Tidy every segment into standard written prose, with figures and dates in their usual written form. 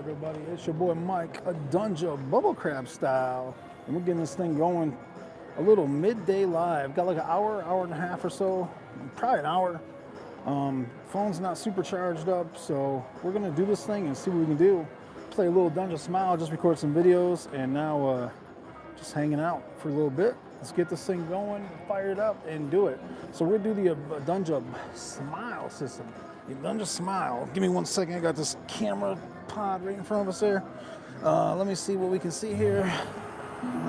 Everybody, it's your boy Mike, Adunja Bubble Crab style, and we're getting this thing going a little midday live. Got like an hour and a half or so, probably an hour. Phone's not super charged up, so we're gonna do this thing and see what we can do. Play a little Adunja Smile, just record some videos, and now just hanging out for a little bit. Let's get this thing going, fire it up, and do it. So we're gonna do the Adunja Smile System. The Adunja Smile. Give me 1 second. I got this camera pod right in front of us there. Let me see what we can see here.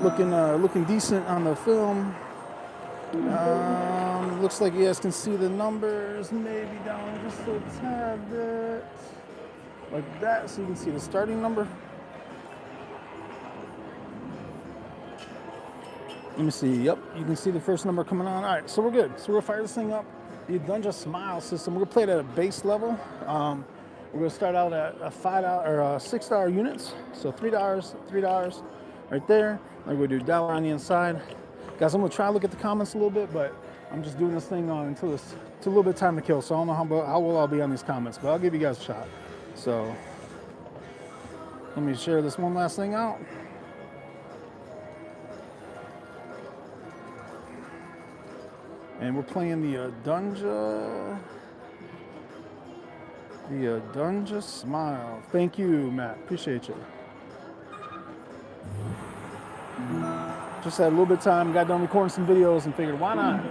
Looking decent on the film. Looks like you guys can see the numbers, maybe down just a tad bit, like that, so you can see the starting number. Let me see. Yep, you can see the first number coming on. All right, so we're good. So we're gonna fire this thing up. The Adunja Smile System. We're gonna play it at a base level. We're gonna start out at a $5 or $6 units. So $3 right there. I'm gonna do $1 on the inside. Guys, I'm gonna try to look at the comments a little bit, but I'm just doing this thing until it's a little bit of time to kill. So I don't know how well I'll be on these comments, but I'll give you guys a shot. So let me share this one last thing out. And we're playing the Adunja Smile. Thank you, Matt. Appreciate you. Just had a little bit of time, got done recording some videos and figured why not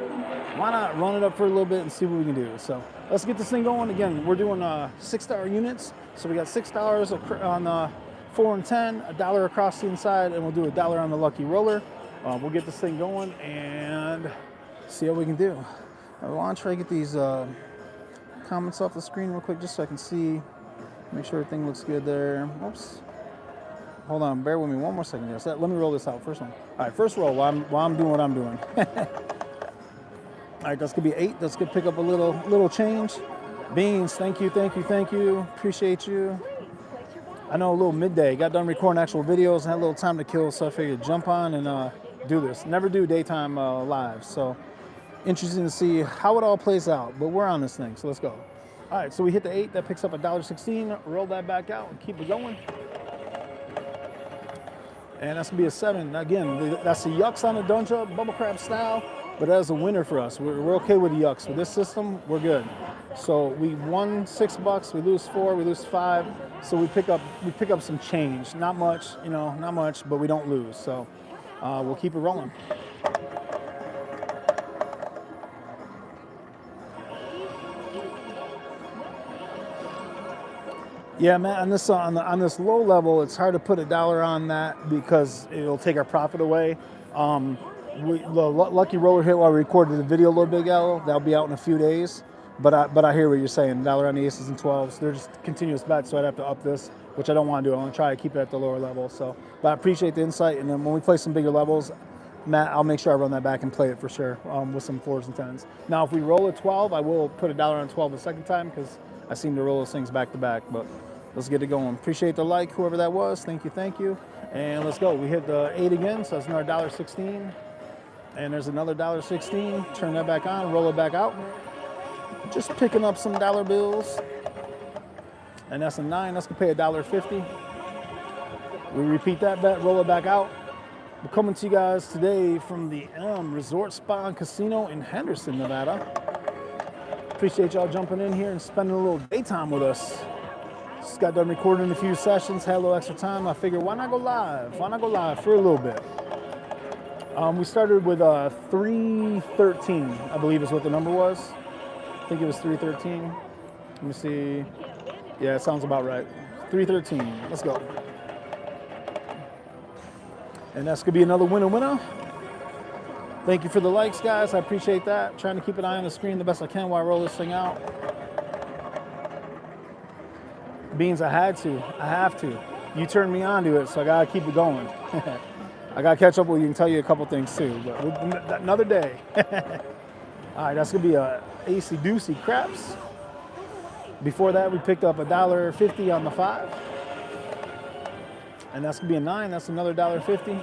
run it up for a little bit and see what we can do. So let's get this thing going. Again, we're doing $6 units. So we got $6 on 4 and 10, $1 across the inside, and we'll do $1 on the lucky roller. We'll get this thing going and see how we can do. I want to try to get these comments off the screen real quick just so I can see, make sure everything looks good there. Oops. Hold on, bear with me 1 more second here. So let me roll this out. First one. All right, first roll while I'm doing what I'm doing. All right, that's gonna be 8. That's gonna pick up a little change. Beans, thank you. Appreciate you. I know a little midday. Got done recording actual videos and had a little time to kill, so I figured jump on and do this. Never do daytime live, so interesting to see how it all plays out. But we're on this thing, so let's go. All right, so we hit the 8. That picks up $1.16. Roll that back out and keep it going. And that's gonna be a 7. Again, that's the yucks on the Adunja Bubble Crab style, but that is a winner for us. We're okay with the yucks. With this system, we're good. So we won $6, we lose 4, we lose 5. So we pick up some change. Not much, not much, but we don't lose. So we'll keep it rolling. Yeah, man. On this low level, it's hard to put $1 on that because it'll take our profit away. The lucky roller hit while we recorded the video a little bit ago. That'll be out in a few days. But I hear what you're saying. $1 on the aces and 12s. They're just continuous bets, so I'd have to up this, which I don't want to do. I want to try to keep it at the lower level. So, but I appreciate the insight. And then when we play some bigger levels, Matt, I'll make sure I run that back and play it for sure with some 4s and 10s. Now, if we roll a 12, I will put $1 on 12 a second time because I seem to roll those things back to back. But let's get it going. Appreciate the like, whoever that was. Thank you. And let's go. We hit the 8 again, so that's another $1.16. And there's another $1.16. Turn that back on, roll it back out. Just picking up some dollar bills. And that's a 9. That's gonna pay $1.50. We repeat that bet, roll it back out. We're coming to you guys today from the Resort Spa and Casino in Henderson, Nevada. Appreciate y'all jumping in here and spending a little daytime with us. Just got done recording a few sessions, had a little extra time. I figured, why not go live? Why not go live for a little bit? We started with 313, I believe is what the number was. I think it was 313. Let me see. Yeah, it sounds about right. 313. Let's go. And that's gonna be another winner. Thank you for the likes, guys. I appreciate that. Trying to keep an eye on the screen the best I can while I roll this thing out. Beans, I have to. You turned me on to it, so I gotta keep it going. I gotta catch up with you and tell you a couple things too, but another day. All right, that's gonna be a AC Doocy craps. Before that, we picked up $1.50 on the 5. And that's gonna be a 9, that's another $1.50.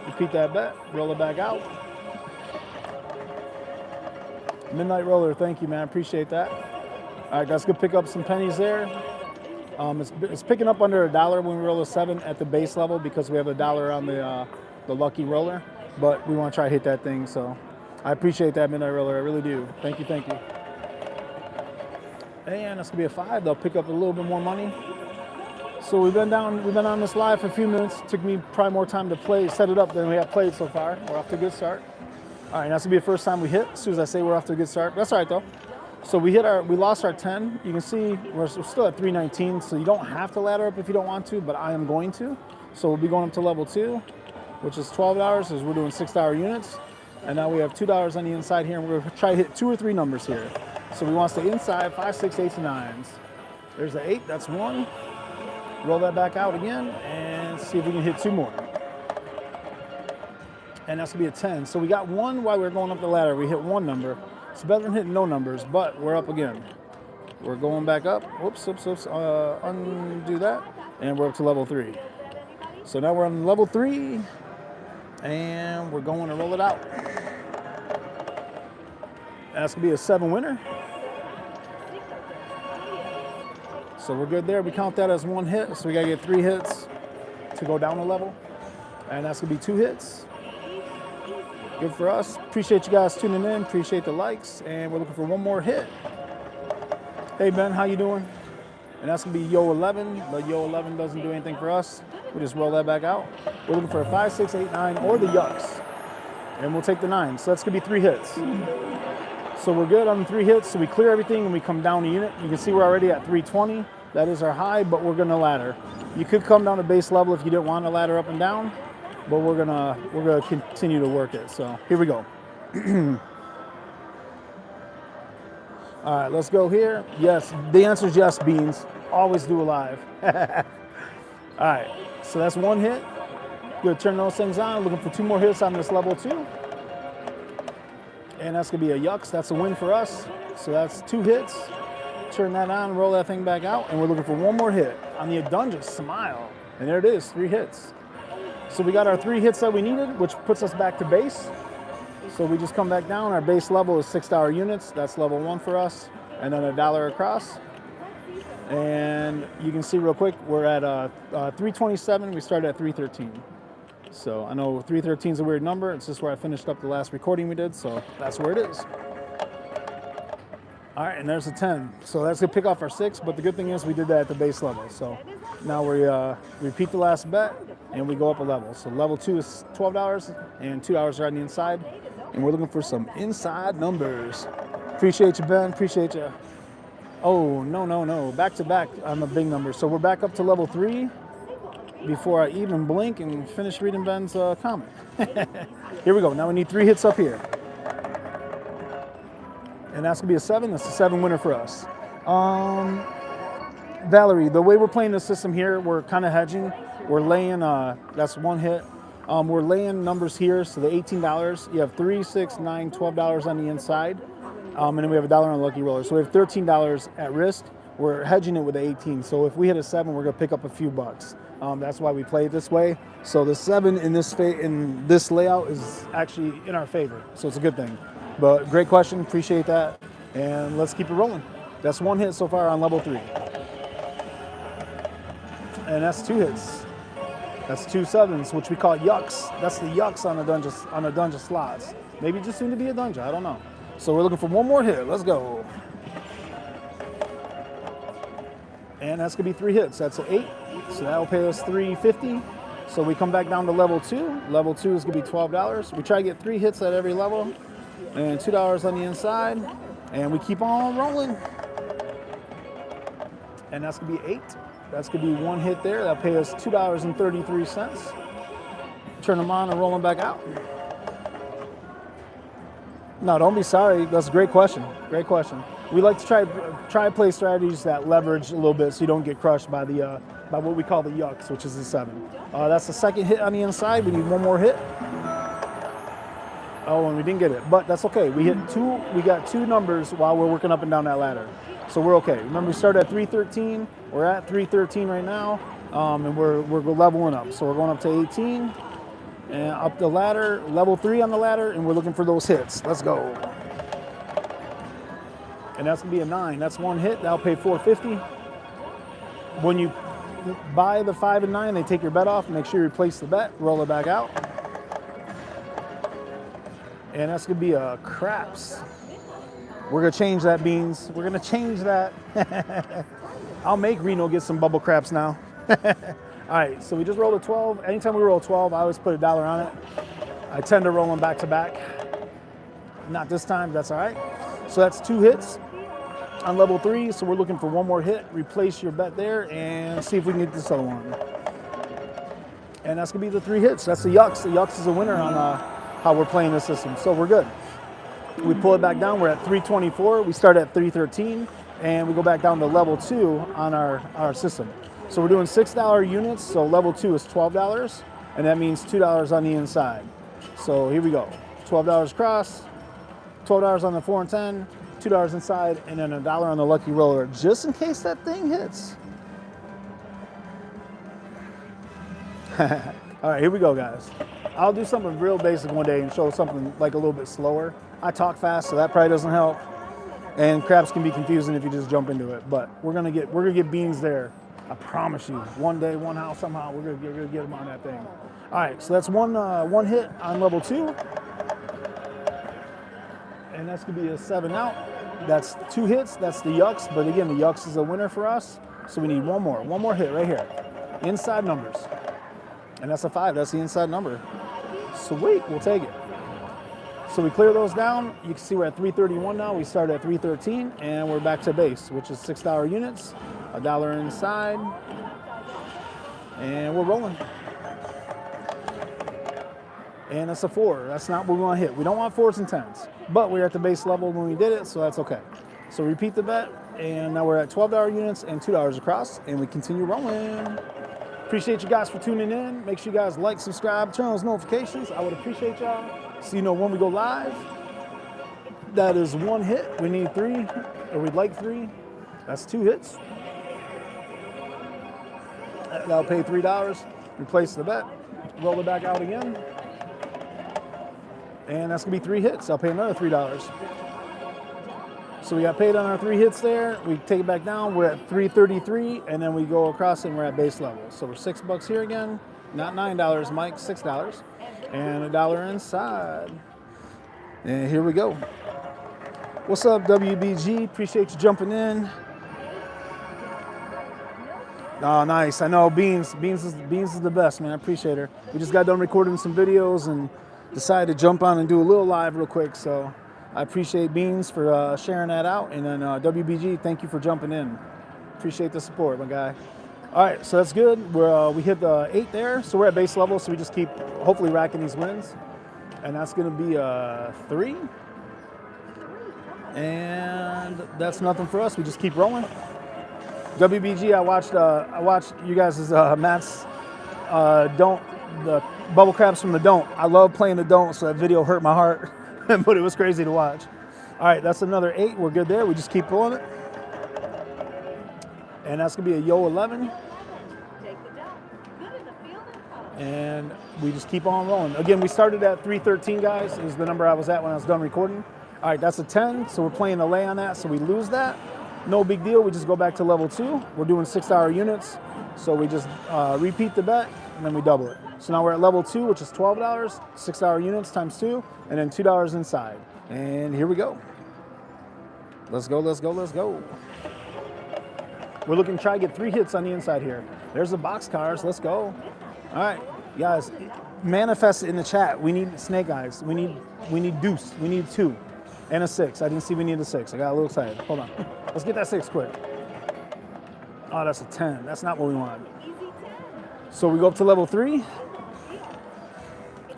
Repeat that bet, roll it back out. Midnight Roller, thank you, man, appreciate that. All right, that's gonna pick up some pennies there. It's picking up under $1 when we roll a 7 at the base level because we have $1 on the lucky roller. But we want to try to hit that thing. So I appreciate that midnight roller. I really do. Thank you, thank you. And that's gonna be a 5. They'll pick up a little bit more money. So we've been on this live for a few minutes. Took me probably more time to set it up than we have played so far. We're off to a good start. All right, that's gonna be the first time we hit. As soon as I say we're off to a good start, that's all right though. So we lost our 10. You can see we're still at 319. So you don't have to ladder up if you don't want to, but I am going to. So we'll be going up to level 2, which is $12 as we're doing $6 units. And now we have $2 on the inside here, and we're gonna try to hit 2 or 3 numbers here. So we want to stay inside 5, 6, 8, and 9s. There's the 8. That's 1. Roll that back out again and see if we can hit 2 more. And that's gonna be a 10. So we got 1 while we were going up the ladder. We hit 1 number. It's better than hitting no numbers, but we're up again. We're going back up. Whoops. Undo that. And we're up to level 3. So now we're on level 3 and we're going to roll it out. That's gonna be a 7 winner. So we're good there. We count that as 1 hit. So we gotta get 3 hits to go down a level. And that's gonna be 2 hits. Good for us. Appreciate you guys tuning in. Appreciate the likes. And we're looking for 1 more hit. Hey Ben, how you doing? And that's gonna be Yo 11, but Yo 11 doesn't do anything for us. We just roll that back out. We're looking for a 5, 6, 8, 9, or the yucks. And we'll take the 9. So that's gonna be 3 hits. So we're good on the 3 hits, so we clear everything and we come down a unit. You can see we're already at 320. That is our high, but we're gonna ladder. You could come down to base level if you didn't want to ladder up and down, but we're gonna continue to work it. So here we go. All right, let's go here. Yes, the answer is yes, Beans. Always do a live. All right, so that's 1 hit. Good, turn those things on. Looking for 2 more hits on this level 2. And that's gonna be a yucks. That's a win for us. So that's 2 hits. Turn that on, roll that thing back out, and we're looking for 1 more hit on the Adunja Smile. And there it is, 3 hits. So we got our 3 hits that we needed, which puts us back to base. So we just come back down. Our base level is $6 units. That's level 1 for us. And then $1 across. And you can see real quick, we're at 327. We started at 313. So I know 313 is a weird number. It's just where I finished up the last recording we did. So that's where it is. All right, and there's a 10. So that's gonna pick off our 6, but the good thing is we did that at the base level. So now we repeat the last bet and we go up a level. So level 2 is $12 and $2 are on the inside. And we're looking for some inside numbers. Appreciate you, Ben, appreciate you. Oh, no, back to back on the big number. So we're back up to level 3 before I even blink and finish reading Ben's comment. Here we go, now we need 3 hits up here. And that's gonna be a 7. That's a 7 winner for us. Valerie, the way we're playing the system here, we're kind of hedging. We're laying, that's 1 hit. We're laying numbers here, so the $18, you have $3, $6, $9, $12 on the inside. And then we have $1 on the lucky roller. So we have $13 at risk. We're hedging it with the 18. So if we hit a 7, we're gonna pick up a few bucks. That's why we play it this way. So the 7 in this layout is actually in our favor. So it's a good thing. But great question, appreciate that. And let's keep it rolling. That's 1 hit so far on level 3. And that's 2 hits. That's 2 7s, which we call yucks. That's the yucks on Adunja slots. Maybe just soon to be Adunja, I don't know. So we're looking for 1 more hit, let's go. And that's gonna be 3 hits, that's an 8. So that'll pay us $3.50. So we come back down to level 2. Level 2 is gonna be $12. We try to get 3 hits at every level. And $2 on the inside. And we keep on rolling. And that's gonna be 8. That's gonna be 1 hit there. That'll pay us $2.33. Turn them on and roll them back out. No, don't be sorry. That's a great question. Great question. We like to try to play strategies that leverage a little bit so you don't get crushed by the by what we call the yucks, which is the 7. That's the 2nd hit on the inside. We need 1 more hit. Oh, and we didn't get it, but that's okay. We got 2 numbers while we're working up and down that ladder. So we're okay. Remember, we started at 313. We're at 313 right now, and we're leveling up. So we're going up to 18, and up the ladder, level 3 on the ladder, and we're looking for those hits. Let's go. And that's gonna be a 9. That's 1 hit. That'll pay $4.50. When you buy the 5 and 9, they take your bet off. Make sure you replace the bet, roll it back out. And that's gonna be a craps. We're gonna change that, Beans. We're gonna change that. I'll make Reno get some bubble craps now. All right, so we just rolled a 12. Anytime we roll a 12, I always put $1 on it. I tend to roll them back to back. Not this time, that's all right. So that's 2 hits on level 3. So we're looking for one more hit. Replace your bet there and see if we can get this other one. And that's gonna be the 3 hits. That's the Yucks. The Yucks is a winner on how we're playing this system. So we're good. We pull it back down. We're at 324. We start at 313, and we go back down to level 2 on our system. So we're doing $6 units. So level 2 is $12, and that means $2 on the inside. So here we go. $12 cross, $12 on the 4 and 10, $2 inside, and then $1 on the lucky roller, just in case that thing hits. All right, here we go, guys. I'll do something real basic one day and show something like a little bit slower. I talk fast, so that probably doesn't help. And craps can be confusing if you just jump into it. But we're gonna get beans there. I promise you. One day, one house, somehow we're gonna get them on that thing. All right, so that's one hit on level 2, and that's gonna be a 7 out. That's 2 hits. That's the Yucks. But again, the Yucks is a winner for us. So we need one more hit right here. Inside numbers, and that's a 5. That's the inside number. Sweet, we'll take it. So we clear those down. You can see we're at 331 now. We started at 313, and we're back to base, which is $6 units, $1 inside, and we're rolling. And it's a 4. That's not what we want to hit. We don't want 4s and 10s, but we're at the base level when we did it, so that's okay. So repeat the bet, and now we're at $12 units and $2 across, and we continue rolling. Appreciate you guys for tuning in. Make sure you guys like, subscribe, turn on those notifications. I would appreciate y'all. So you know when we go live. That is 1 hit. We need 3, or we'd like 3. That's 2 hits. That'll pay $3. Replace the bet. Roll it back out again. And that's gonna be 3 hits. I'll pay another $3. So we got paid on our 3 hits there. We take it back down. We're at 333, and then we go across and we're at base level. So we're $6 here again. Not $9, Mike, $6. And $1 inside. And here we go. What's up, WBG? Appreciate you jumping in. Oh, nice. I know Beans is the best, man. I appreciate her. We just got done recording some videos and decided to jump on and do a little live real quick. So I appreciate Beans for sharing that out. And then WBG, thank you for jumping in. Appreciate the support, my guy. All right, so that's good. We hit the 8 there, so we're at base level. So we just keep hopefully racking these wins, and that's going to be 3. And that's nothing for us. We just keep rolling. WBG, I watched you guys' Matt's the bubble craps from the don't. I love playing the don't, so that video hurt my heart, but it was crazy to watch. All right, that's another 8. We're good there. We just keep pulling it. And that's going to be a yo 11. And we just keep on rolling. Again, we started at 313, guys. Is the number I was at when I was done recording. All right, that's a 10. So we're playing the lay on that, so we lose that. No big deal. We just go back to level 2. We're doing $6 units. So we just repeat the bet, and then we double it. So now we're at level 2, which is $12, $6 units times 2, and then $2 inside. And here we go. Let's go, let's go, let's go. We're looking to try to get 3 hits on the inside here. There's the box cars. Let's go. All right, guys, manifest it in the chat. We need snake eyes. We need deuce. We need 2 and a 6. I didn't see we needed a 6. I got a little excited. Hold on. Let's get that 6 quick. Oh, that's a 10. That's not what we want. So we go up to level 3.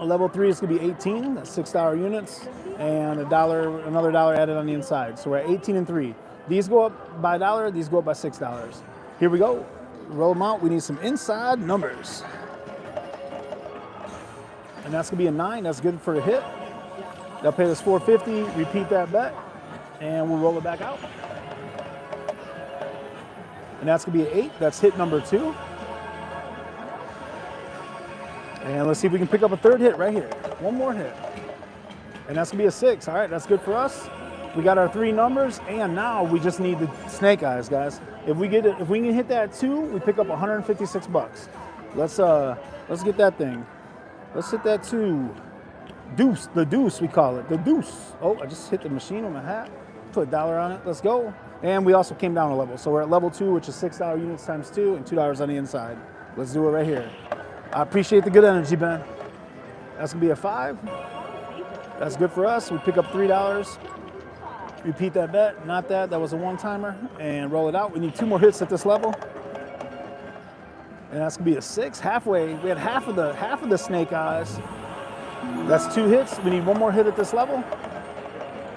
Level 3 is going to be 18. That's $6 units and another $1 added on the inside. So we're at 18 and 3. These go up by $1. These go up by $6. Here we go. Roll them out. We need some inside numbers. And that's going to be a 9. That's good for a hit. They'll pay us $4.50. Repeat that bet. And we'll roll it back out. And that's going to be an 8. That's hit number 2. And let's see if we can pick up a 3rd hit right here. One more hit. And that's going to be a 6. All right, that's good for us. We got our 3 numbers, and now we just need the snake eyes, guys. If we can hit that 2, we pick up 156 bucks. Let's get that thing. Let's hit that 2. Deuce, the deuce we call it, the deuce. Oh, I just hit the machine on my hat. Put $1 on it. Let's go. And we also came down a level, so we're at level 2, which is $6 units times 2 and $2 on the inside. Let's do it right here. I appreciate the good energy, Ben. That's gonna be a 5. That's good for us. We pick up $3. Repeat that bet, not that. That was a one-timer. And roll it out. We need 2 more hits at this level. And that's gonna be a 6. Halfway. We had half of the snake eyes. That's 2 hits. We need 1 more hit at this level.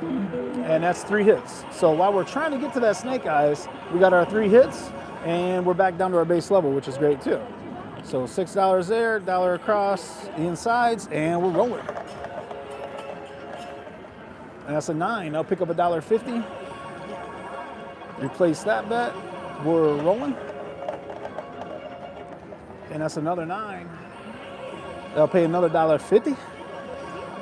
And that's 3 hits. So while we're trying to get to that snake eyes, we got our 3 hits, and we're back down to our base level, which is great too. So $6 there, $1 across the insides, and we're rolling. And that's a 9. I'll pick up $1.50. Replace that bet. We're rolling. And that's another 9. I'll pay another $1.50.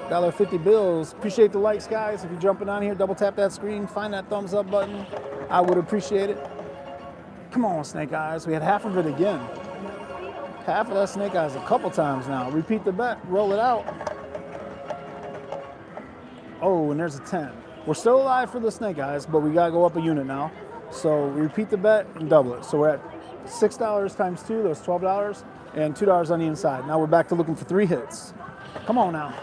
$1.50 bills. Appreciate the likes, guys. If you're jumping on here, double tap that screen, find that thumbs up button. I would appreciate it. Come on, snake eyes. We had half of it again. Half of that snake eyes a couple times now. Repeat the bet, roll it out. Oh, and there's a 10. We're still alive for the snake eyes, but we gotta go up a unit now. So repeat the bet and double it. So we're at $6 times 2, that's $12, and $2 on the inside. Now we're back to looking for 3 hits. Come on now.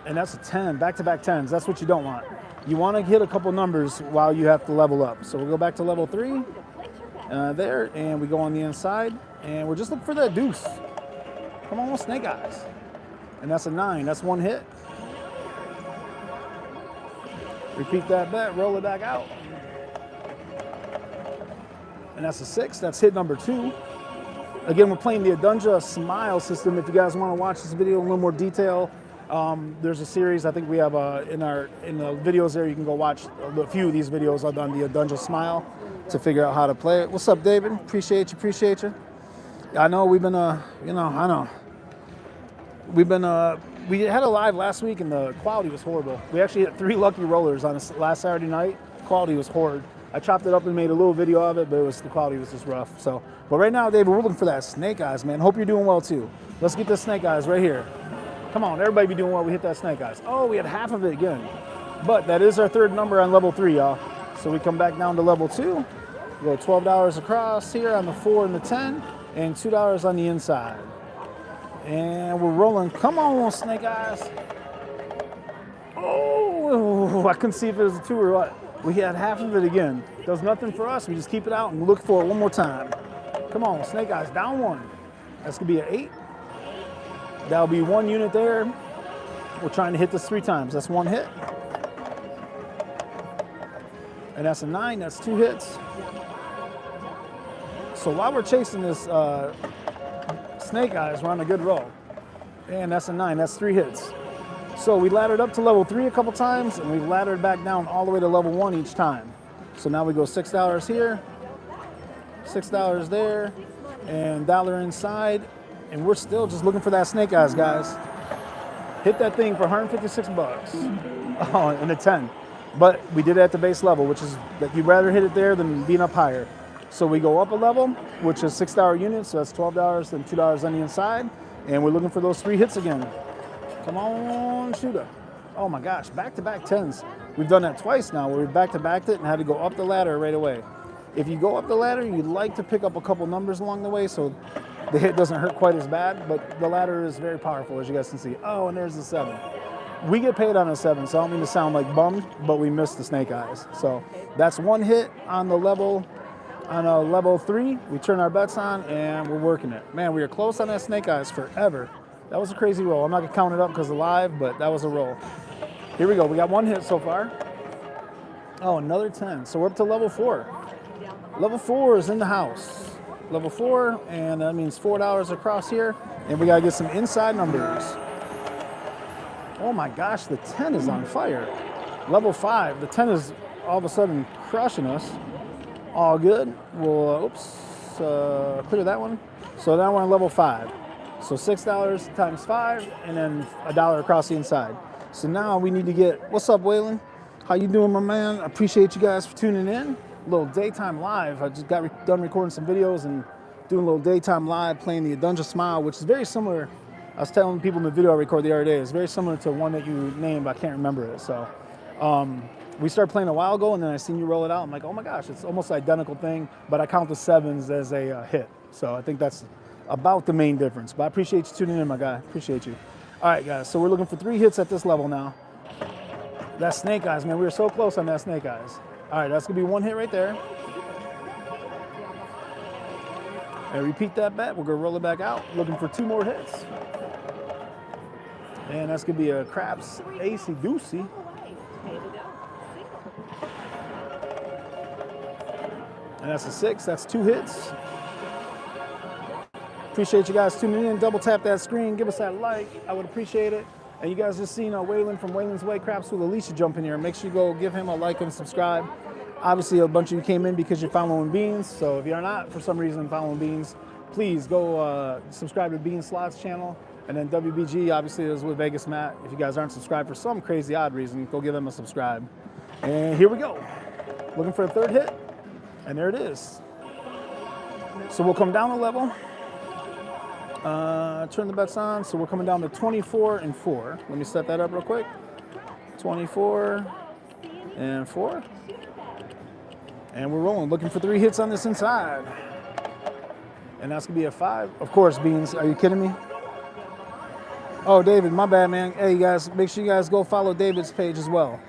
And that's a 10, back-to-back 10s. That's what you don't want. You want to hit a couple numbers while you have to level up. So we'll go back to level 3 there, and we go on the inside, and we're just looking for that deuce. Come on, snake eyes. And that's a 9. That's 1 hit. Repeat that bet, roll it back out. And that's a 6. That's hit number 2. Again, we're playing the Adunja Smile System. If you guys want to watch this video in a little more detail, there's a series I think we have in the videos there. You can go watch a few of these videos on the Adunja Smile to figure out how to play it. What's up, David? Appreciate you. I know we've been, we had a live last week and the quality was horrible. We actually hit 3 lucky rollers on last Saturday night. Quality was horrid. I chopped it up and made a little video of it, but the quality was just rough. So, but right now, David, we're looking for that snake eyes, man. Hope you're doing well too. Let's get the snake eyes right here. Come on, everybody be doing well. We hit that snake eyes. Oh, we had half of it again. But that is our 3rd number on level 3, y'all. So we come back down to level 2. We go $12 across here on the 4 and the 10, and $2 on the inside. And we're rolling. Come on, snake eyes. Oh, I couldn't see if it was a 2 or what. We had half of it again. Does nothing for us. We just keep it out and look for it one more time. Come on, snake eyes, down 1. That's gonna be an 8. That'll be 1 unit there. We're trying to hit this 3 times. That's 1 hit. And that's a 9. That's 2 hits. So while we're chasing this snake eyes, we're on a good roll. And that's a 9. That's 3 hits. So we laddered up to level 3 a couple times, and we've laddered back down all the way to level 1 each time. So now we go $6 here, $6 there, and $1 inside. And we're still just looking for that snake eyes, guys. Hit that thing for 156 bucks. Oh, and a 10. But we did it at the base level, which is that you'd rather hit it there than being up higher. So we go up a level, which is $6 units, so that's $12 and $2 on the inside. And we're looking for those 3 hits again. Come on, shooter. Oh my gosh, back-to-back 10s. We've done that twice now, where we back-to-backed it and had to go up the ladder right away. If you go up the ladder, you'd like to pick up a couple numbers along the way, so the hit doesn't hurt quite as bad, but the ladder is very powerful, as you guys can see. Oh, and there's the 7. We get paid on a 7, so I don't mean to sound like bummed, but we missed the snake eyes. So that's 1 hit on the level, on a level 3. We turn our bets on, and we're working it. Man, we were close on that snake eyes forever. That was a crazy roll. I'm not gonna count it up because it's live, but that was a roll. Here we go. We got 1 hit so far. Oh, another 10. So we're up to level 4. Level 4 is in the house. Level 4, and that means $4 across here. And we gotta get some inside numbers. Oh my gosh, the 10 is on fire. Level 5, the 10 is all of a sudden crushing us. All good. We'll, clear that one. So now we're on level 5. So $6 times 5, and then $1 across the inside. So now we need to get, what's up, Waylon? How you doing, my man? I appreciate you guys for tuning in. A little daytime live. I just got done recording some videos and doing a little daytime live playing the Adunja Smile, which is very similar. I was telling people in the video I recorded the other day, it's very similar to one that you named, but I can't remember it. So we started playing a while ago, and then I seen you roll it out. I'm like, oh my gosh, it's almost an identical thing, but I count the sevens as a hit. So I think that's about the main difference. But I appreciate you tuning in, my guy. Appreciate you. All right, guys, so we're looking for 3 hits at this level now. That's Snake Eyes, man. We were so close on that Snake Eyes. All right, that's going to be 1 hit right there. And repeat that bet. We're going to roll it back out, looking for 2 more hits. And that's going to be a Craps AC Doocy. And that's a 6. That's 2 hits. Appreciate you guys tuning in. Double tap that screen. Give us that like. I would appreciate it. And you guys just seen Waylon from Waylon's Way Craps with Alicia jump in here. Make sure you go give him a like and subscribe. Obviously, a bunch of you came in because you're following Beans. So if you're not, for some reason, following Beans, please go subscribe to Beans Slots channel. And then WBG, obviously, is with Vegas Matt. If you guys aren't subscribed for some crazy odd reason, go give them a subscribe. And here we go. Looking for a 3rd hit. And there it is. So we'll come down a level. Turn the bets on. So we're coming down to 24 and 4. Let me set that up real quick. 24 and 4. And we're rolling. Looking for 3 hits on this inside. And that's going to be a 5. Of course, Beans. Are you kidding me? Oh, David, my bad, man. Hey, you guys, make sure you guys go follow David's page as well.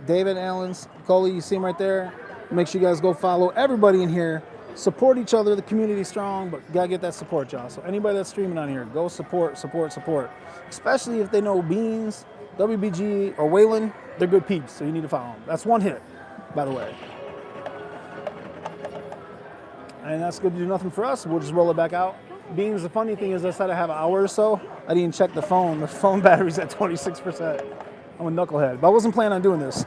David Allen's, Coley, you see him right there. Make sure you guys go follow everybody in here. Support each other. The community's strong, but got to get that support, y'all. So anybody that's streaming on here, go support. Especially if they know Beans, WBG, or Waylon. They're good peeps, so you need to follow them. That's 1 hit, by the way. And that's going to do nothing for us. We'll just roll it back out. Beans, the funny thing is I said I have an hour or so. I didn't check the phone. The phone battery's at 26%. I'm a knucklehead, but I wasn't planning on doing this.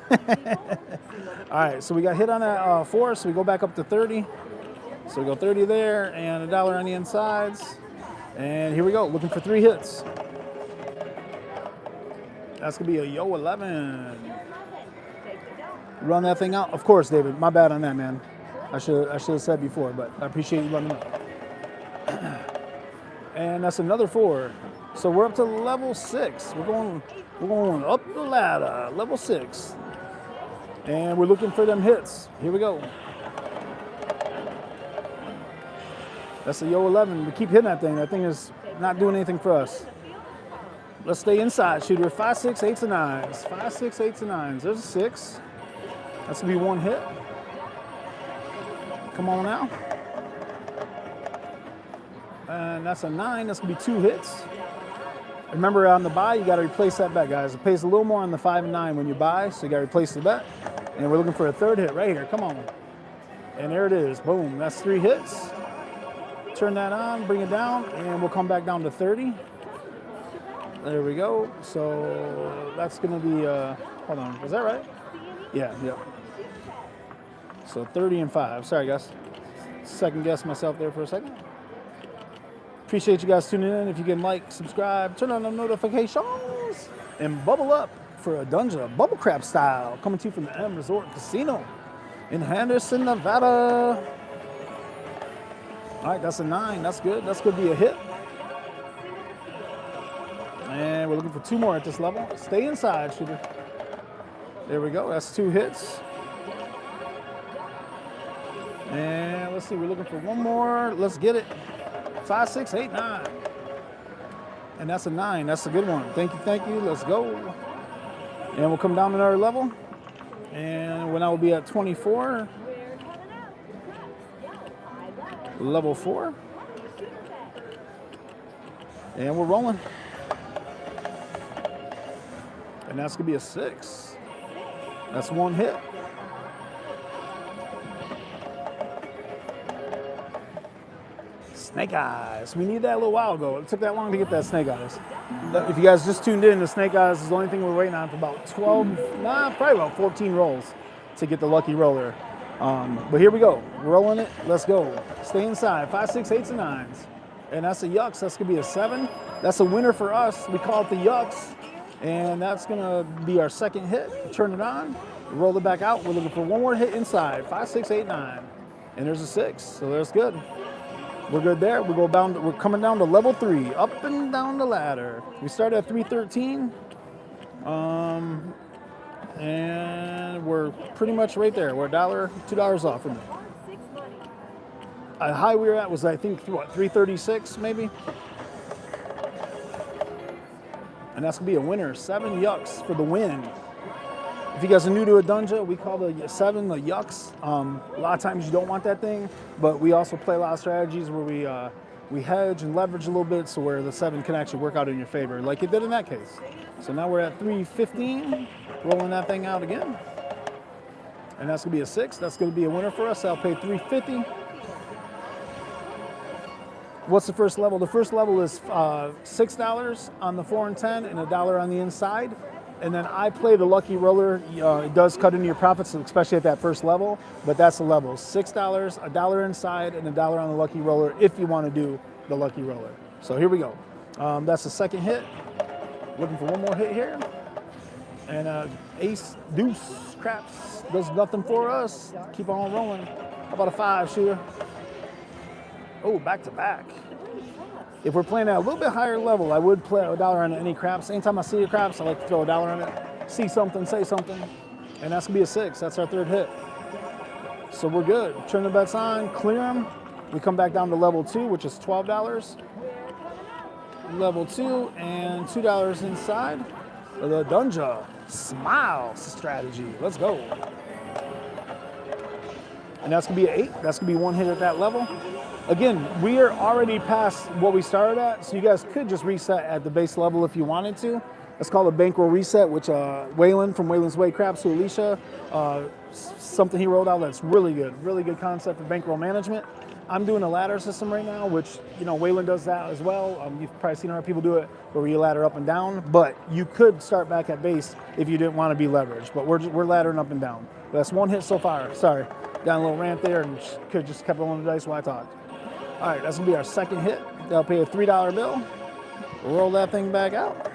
All right, so we got hit on that 4, so we go back up to 30. So we go 30 there and $1 on the insides. And here we go, looking for 3 hits. That's gonna be a yo 11. Run that thing out. Of course, David, my bad on that, man. I should have said before, but I appreciate you letting me know. And that's another 4. So we're up to level 6. We're going up the ladder, level 6. And we're looking for them hits. Here we go. That's a yo 11. We keep hitting that thing. That thing is not doing anything for us. Let's stay inside, shooter. 5, 6, 8s, and 9s. 5, 6, 8s, and 9s. There's a 6. That's gonna be 1 hit. Come on now. And that's a 9. That's gonna be 2 hits. Remember, on the buy, you got to replace that bet, guys. It pays a little more on the 5 and 9 when you buy, so you got to replace the bet. And we're looking for a 3rd hit right here. Come on. And there it is. Boom. That's 3 hits. Turn that on, bring it down, and we'll come back down to 30. There we go. So that's going to be, hold on, is that right? Yeah. So 30 and 5. Sorry, guys. Second guess myself there for a second. Appreciate you guys tuning in. If you can like, subscribe, turn on the notifications, and bubble up for Adunja Bubble Crap style. Coming to you from the M Resort Casino in Henderson, Nevada. All right, that's a 9. That's good. That's going to be a hit. And we're looking for 2 more at this level. Stay inside, shooter. There we go. That's 2 hits. And let's see. We're looking for 1 more. Let's get it. 5, 6, 8, 9. And that's a 9. That's a good one. Thank you. Let's go. And we'll come down another level. And when I will be at 24. Level 4. And we're rolling. And that's going to be a 6. That's 1 hit. Snake Eyes. We need that a little while ago. It took that long to get that Snake Eyes. If you guys just tuned in, the Snake Eyes is the only thing we're waiting on for about 12, probably about 14 rolls to get the lucky roller. But here we go. Rolling it. Let's go. Stay inside. 5, 6, 8s, and 9s. And that's a Yucks. That's going to be a 7. That's a winner for us. We call it the Yucks. And that's gonna be our second hit. Turn it on, roll it back out. We're looking for one more hit inside. 5, 6, 8, 9. And there's a 6, so that's good. We're good there. We go down. We're coming down to level 3, up and down the ladder. We started at 313, and we're pretty much right there. We're $1, $2 off from it. A high we were at was, I think, what, 336 maybe. And that's gonna be a winner. 7 yucks for the win. If you guys are new to Adunja, we call the 7 the yucks. A lot of times you don't want that thing, but we also play a lot of strategies where we hedge and leverage a little bit, so where the 7 can actually work out in your favor, like it did in that case. So now we're at 315, rolling that thing out again. And that's gonna be a 6. That's gonna be a winner for us. I'll pay 350. What's the first level? The first level is $6 on the 4 and 10 and $1 on the inside. And then I play the lucky roller. It does cut into your profits, especially at that first level, but that's the level. $6, $1 inside, and $1 on the lucky roller if you want to do the lucky roller. So here we go. That's the second hit. Looking for one more hit here. And ace, deuce, craps does nothing for us. Keep on rolling. How about a 5 shooter? Oh, back to back. If we're playing at a little bit higher level, I would play $1 on any craps. Anytime I see a craps, I like to throw $1 on it. See something, say something. And that's gonna be a 6. That's our third hit. So we're good. Turn the bets on, clear them. We come back down to level 2, which is $12. Level 2 and $2 inside. The Adunja Smile strategy. Let's go. And that's gonna be an 8. That's gonna be one hit at that level. Again, we are already past what we started at, so you guys could just reset at the base level if you wanted to. It's called a bankroll reset, which Waylon from Waylon's Way Craps to Alicia, something he rolled out that's really good concept for bankroll management. I'm doing a ladder system right now, which, you know, Waylon does that as well. You've probably seen other people do it where you ladder up and down, but you could start back at base if you didn't want to be leveraged, but we're laddering up and down. But that's one hit so far. Sorry, got a little rant there and could just kept rolling the dice while I talked. All right, that's gonna be our second hit. They'll pay a $3 bill. Roll that thing back out.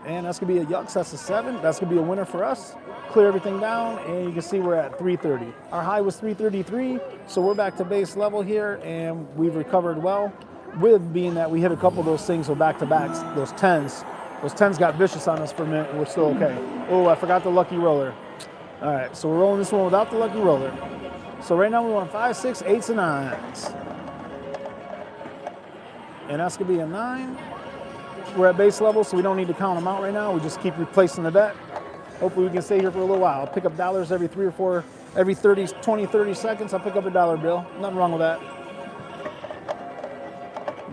And that's gonna be a yucks, that's a 7. That's gonna be a winner for us. Clear everything down, and you can see we're at 330. Our high was 333, so we're back to base level here, and we've recovered well, with being that we hit a couple of those things with back-to-backs, those 10s. Those 10s got vicious on us for a minute, and we're still okay. Oh, I forgot the lucky roller. All right, so we're rolling this one without the lucky roller. So right now we want 5, 6, 8s, and 9s. And that's gonna be a 9. We're at base level, so we don't need to count them out right now. We just keep replacing the bet. Hopefully we can stay here for a little while. I'll pick up dollars every 3 or 4, every 30, 20, 30 seconds. I'll pick up a $1 bill. Nothing wrong with that.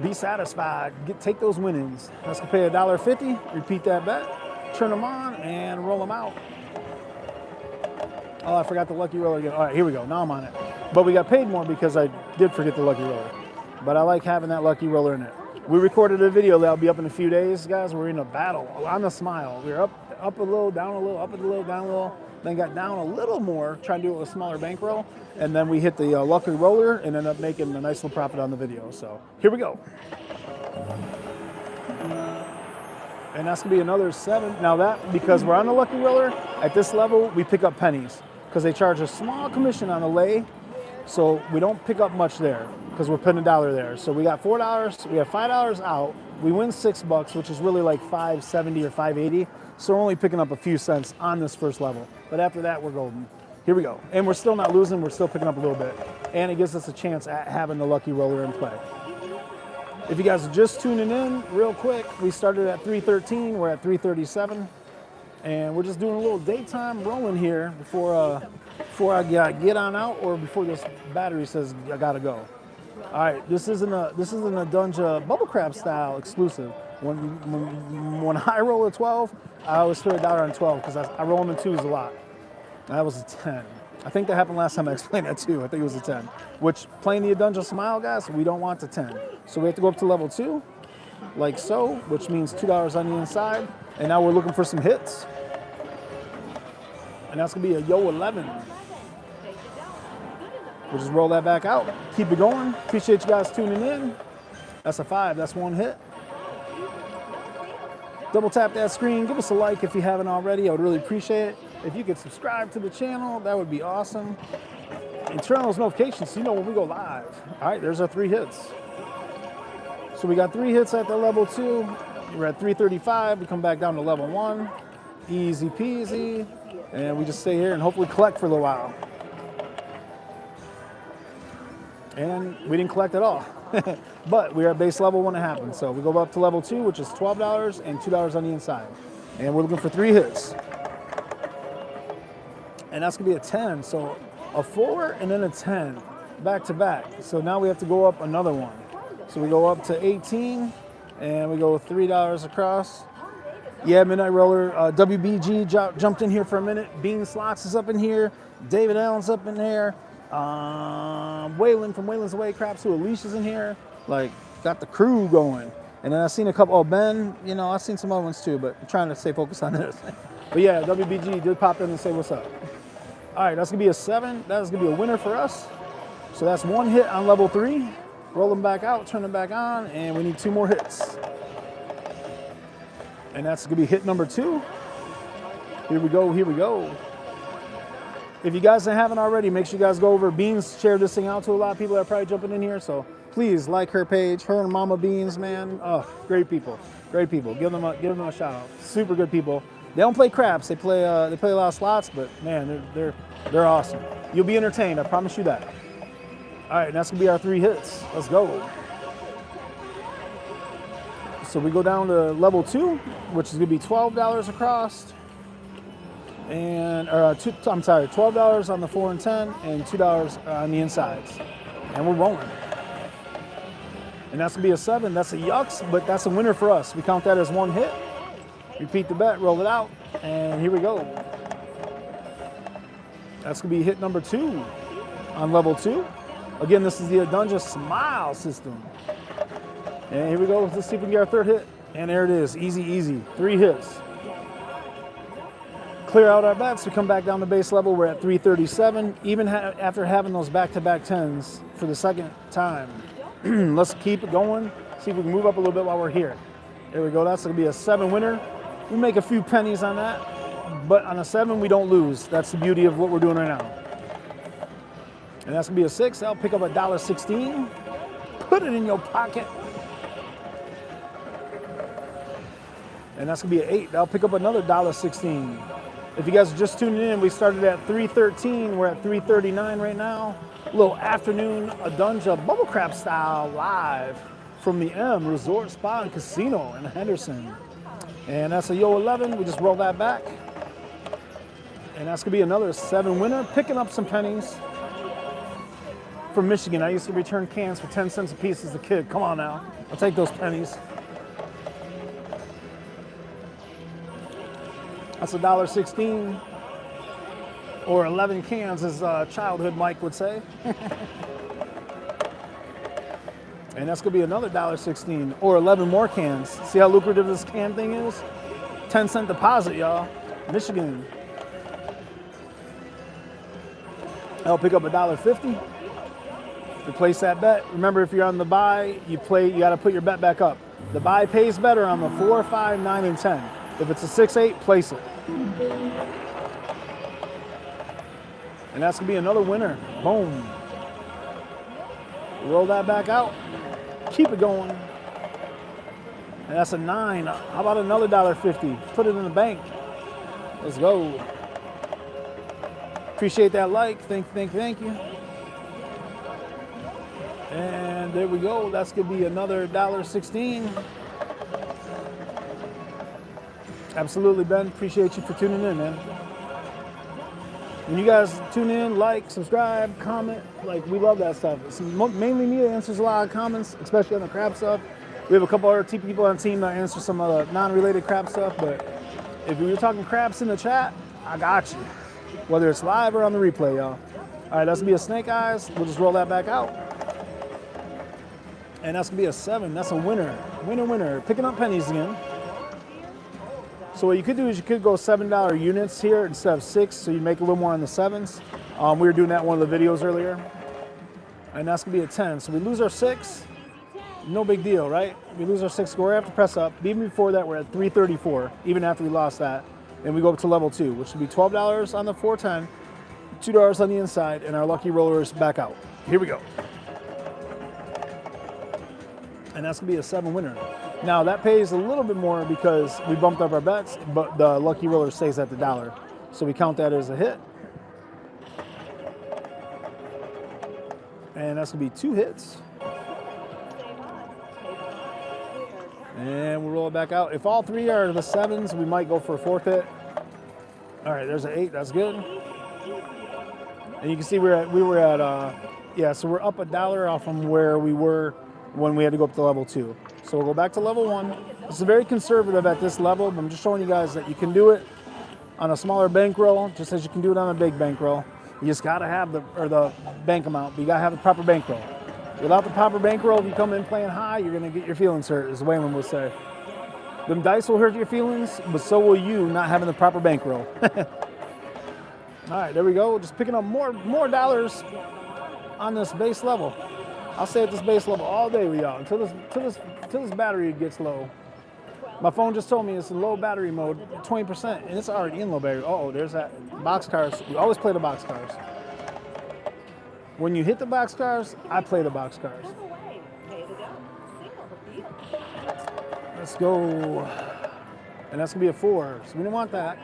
Be satisfied. Take those winnings. That's gonna pay $1.50. Repeat that bet. Turn them on and roll them out. Oh, I forgot the lucky roller again. All right, here we go. Now I'm on it. But we got paid more because I did forget the lucky roller. But I like having that lucky roller in it. We recorded a video that'll be up in a few days, guys. We're in a battle on the Smile. We were up a little, down a little, up a little, down a little. Then got down a little more, trying to do it with a smaller bankroll. And then we hit the lucky roller and ended up making a nice little profit on the video. So here we go. And that's gonna be another 7. Now that, because we're on the lucky roller, at this level, we pick up pennies because they charge a small commission on the lay. So we don't pick up much there because we're putting $1 there. So we got $4, we have $5 out. We win $6, which is really like $5.70 or $5.80. So we're only picking up a few cents on this first level. But after that, we're golden. Here we go. And we're still not losing, we're still picking up a little bit. And it gives us a chance at having the lucky roller in play. If you guys are just tuning in real quick, we started at 313, we're at 337. And we're just doing a little daytime rolling here before I get on out or before this battery says I gotta go. All right, this isn't a Adunja bubble crab style exclusive. When I roll a 12, I always throw $1 on 12 because I roll them in 2s a lot. That was a 10. I think that happened last time I explained that too. I think it was a 10. Which, playing the Adunja Smile, guys, we don't want the 10. So we have to go up to level 2, like so, which means $2 on the inside. And now we're looking for some hits. And that's gonna be a yo 11. We'll just roll that back out. Keep it going. Appreciate you guys tuning in. That's a 5, that's one hit. double tap that screen. Give us a like if you haven't already. I would really appreciate it. If you could subscribe to the channel, that would be awesome. And turn on those notifications so you know when we go live. All right, there's our 3 hits. So we got 3 hits at the level 2. We're at 335. We come back down to level 1. Easy peasy. And we just stay here and hopefully collect for a little while. And we didn't collect at all. But we're at base level when it happened. So we go up to level 2, which is $12 and $2 on the inside. And we're looking for 3 hits. And that's gonna be a 10. So a 4 and then a 10 back to back. So now we have to go up another one. So we go up to 18 and we go $3 across. Yeah, Midnight Roller, WBG jumped in here for a minute. Bean Slots is up in here. David Allen's up in there. Waylon from Waylon's Away Craps, who Alicia's in here. Like, got the crew going. And then I've seen a couple, oh, Ben, you know, I've seen some other ones too, but I'm trying to stay focused on this. But yeah, WBG did pop in and say what's up. All right, that's gonna be a 7. That's gonna be a winner for us. So that's 1 hit on level 3. Roll them back out, turn them back on, and we need 2 more hits. And that's gonna be hit number 2. Here we go, here we go. If you guys haven't already, make sure you guys go over. Beans shared this thing out to a lot of people that are probably jumping in here. So please like her page, her and Mama Beans, man. Oh, great people, great people. Give them a shout out. Super good people. They don't play craps. They play a lot of slots, but man, they're awesome. You'll be entertained. I promise you that. All right, that's gonna be our 3 hits. Let's go. So we go down to level 2, which is gonna be $12 across, and $12 on the 4 and 10, and $2 on the insides, and we're rolling. And that's gonna be a 7. That's a yucks, but that's a winner for us. We count that as 1 hit. Repeat the bet, roll it out, and here we go. That's gonna be hit number 2 on level 2. Again, this is the Adunja Smile System. And here we go. Let's see if we can get our 3rd hit. And there it is. Easy, easy. 3 hits. Clear out our bets. We come back down to base level. We're at 337. Even after having those back-to-back 10s for the 2nd time. Let's keep it going. See if we can move up a little bit while we're here. There we go. That's going to be a 7 winner. We make a few pennies on that. But on a 7, we don't lose. That's the beauty of what we're doing right now. And that's going to be a 6. I'll pick up $1.16. Put it in your pocket. And that's going to be an 8. I'll pick up another $1.16. If you guys are just tuning in, we started at 313. We're at 339 right now. A little afternoon Adunja Bubble Crap style live from the M Resort Spa and Casino in Henderson. And that's a Yo 11. We just roll that back. And that's going to be another 7 winner. Picking up some pennies from Michigan. I used to return cans for 10 cents a piece as a kid. Come on now. I'll take those pennies. That's $1.16, or 11 cans, as childhood Mike would say. And that's gonna be another $1.16, or 11 more cans. See how lucrative this can thing is? 10-cent deposit, y'all. Michigan. I'll pick up $1.50. Replace that bet. Remember, if you're on the buy, you gotta put your bet back up. The buy pays better on the 4, 5, 9, and 10. If it's a 6, 8, place it. And that's gonna be another winner. Boom. Roll that back out. Keep it going. And that's a 9. How about another $1.50? Put it in the bank. Let's go. Appreciate that like. Thank you. And there we go. That's gonna be another $1.16. Absolutely, Ben. Appreciate you for tuning in, man. When you guys tune in, like, subscribe, comment, like, we love that stuff. It's mainly me that answers a lot of comments, especially on the crab stuff. We have a couple other people on the team that answer some of the non-related crab stuff, but if you're talking crabs in the chat, I got you. Whether it's live or on the replay, y'all. All right, that's gonna be a snake eyes. We'll just roll that back out. And that's gonna be a 7. That's a winner. Winner. Picking up pennies again. So what you could do is you could go $7 units here instead of 6, so you make a little more on the 7s. We were doing that in one of the videos earlier. And that's gonna be a 10. So we lose our 6. No big deal, right? We lose our 6 score, we have to press up. Even before that, we're at 334, even after we lost that. And we go up to level 2, which would be $12 on the 410, $2 on the inside, and our lucky roller is back out. Here we go. And that's gonna be a 7 winner. Now that pays a little bit more because we bumped up our bets, but the lucky roller stays at the $1. So we count that as a hit. And that's gonna be 2 hits. And we'll roll it back out. If all 3 are the 7s, we might go for a 4th hit. All right, there's an 8, that's good. And you can see we were at yeah, so we're up $1 off from where we were when we had to go up to level 2. So we'll go back to level 1. This is very conservative at this level, but I'm just showing you guys that you can do it on a smaller bankroll, just as you can do it on a big bankroll. You just gotta have the bank amount, but you gotta have the proper bankroll. Without the proper bankroll, if you come in playing high, you're gonna get your feelings hurt, as Waylon would say. Them dice will hurt your feelings, but so will you not having the proper bankroll. All right, there we go. Just picking up more dollars on this base level. I'll stay at this base level all day with y'all until this battery gets low. My phone just told me it's in low battery mode, 20%, and it's already in low battery. Oh, there's that boxcars. We always play the boxcars. When you hit the boxcars, I play the boxcars. Let's go. And that's gonna be a 4. So we didn't want that,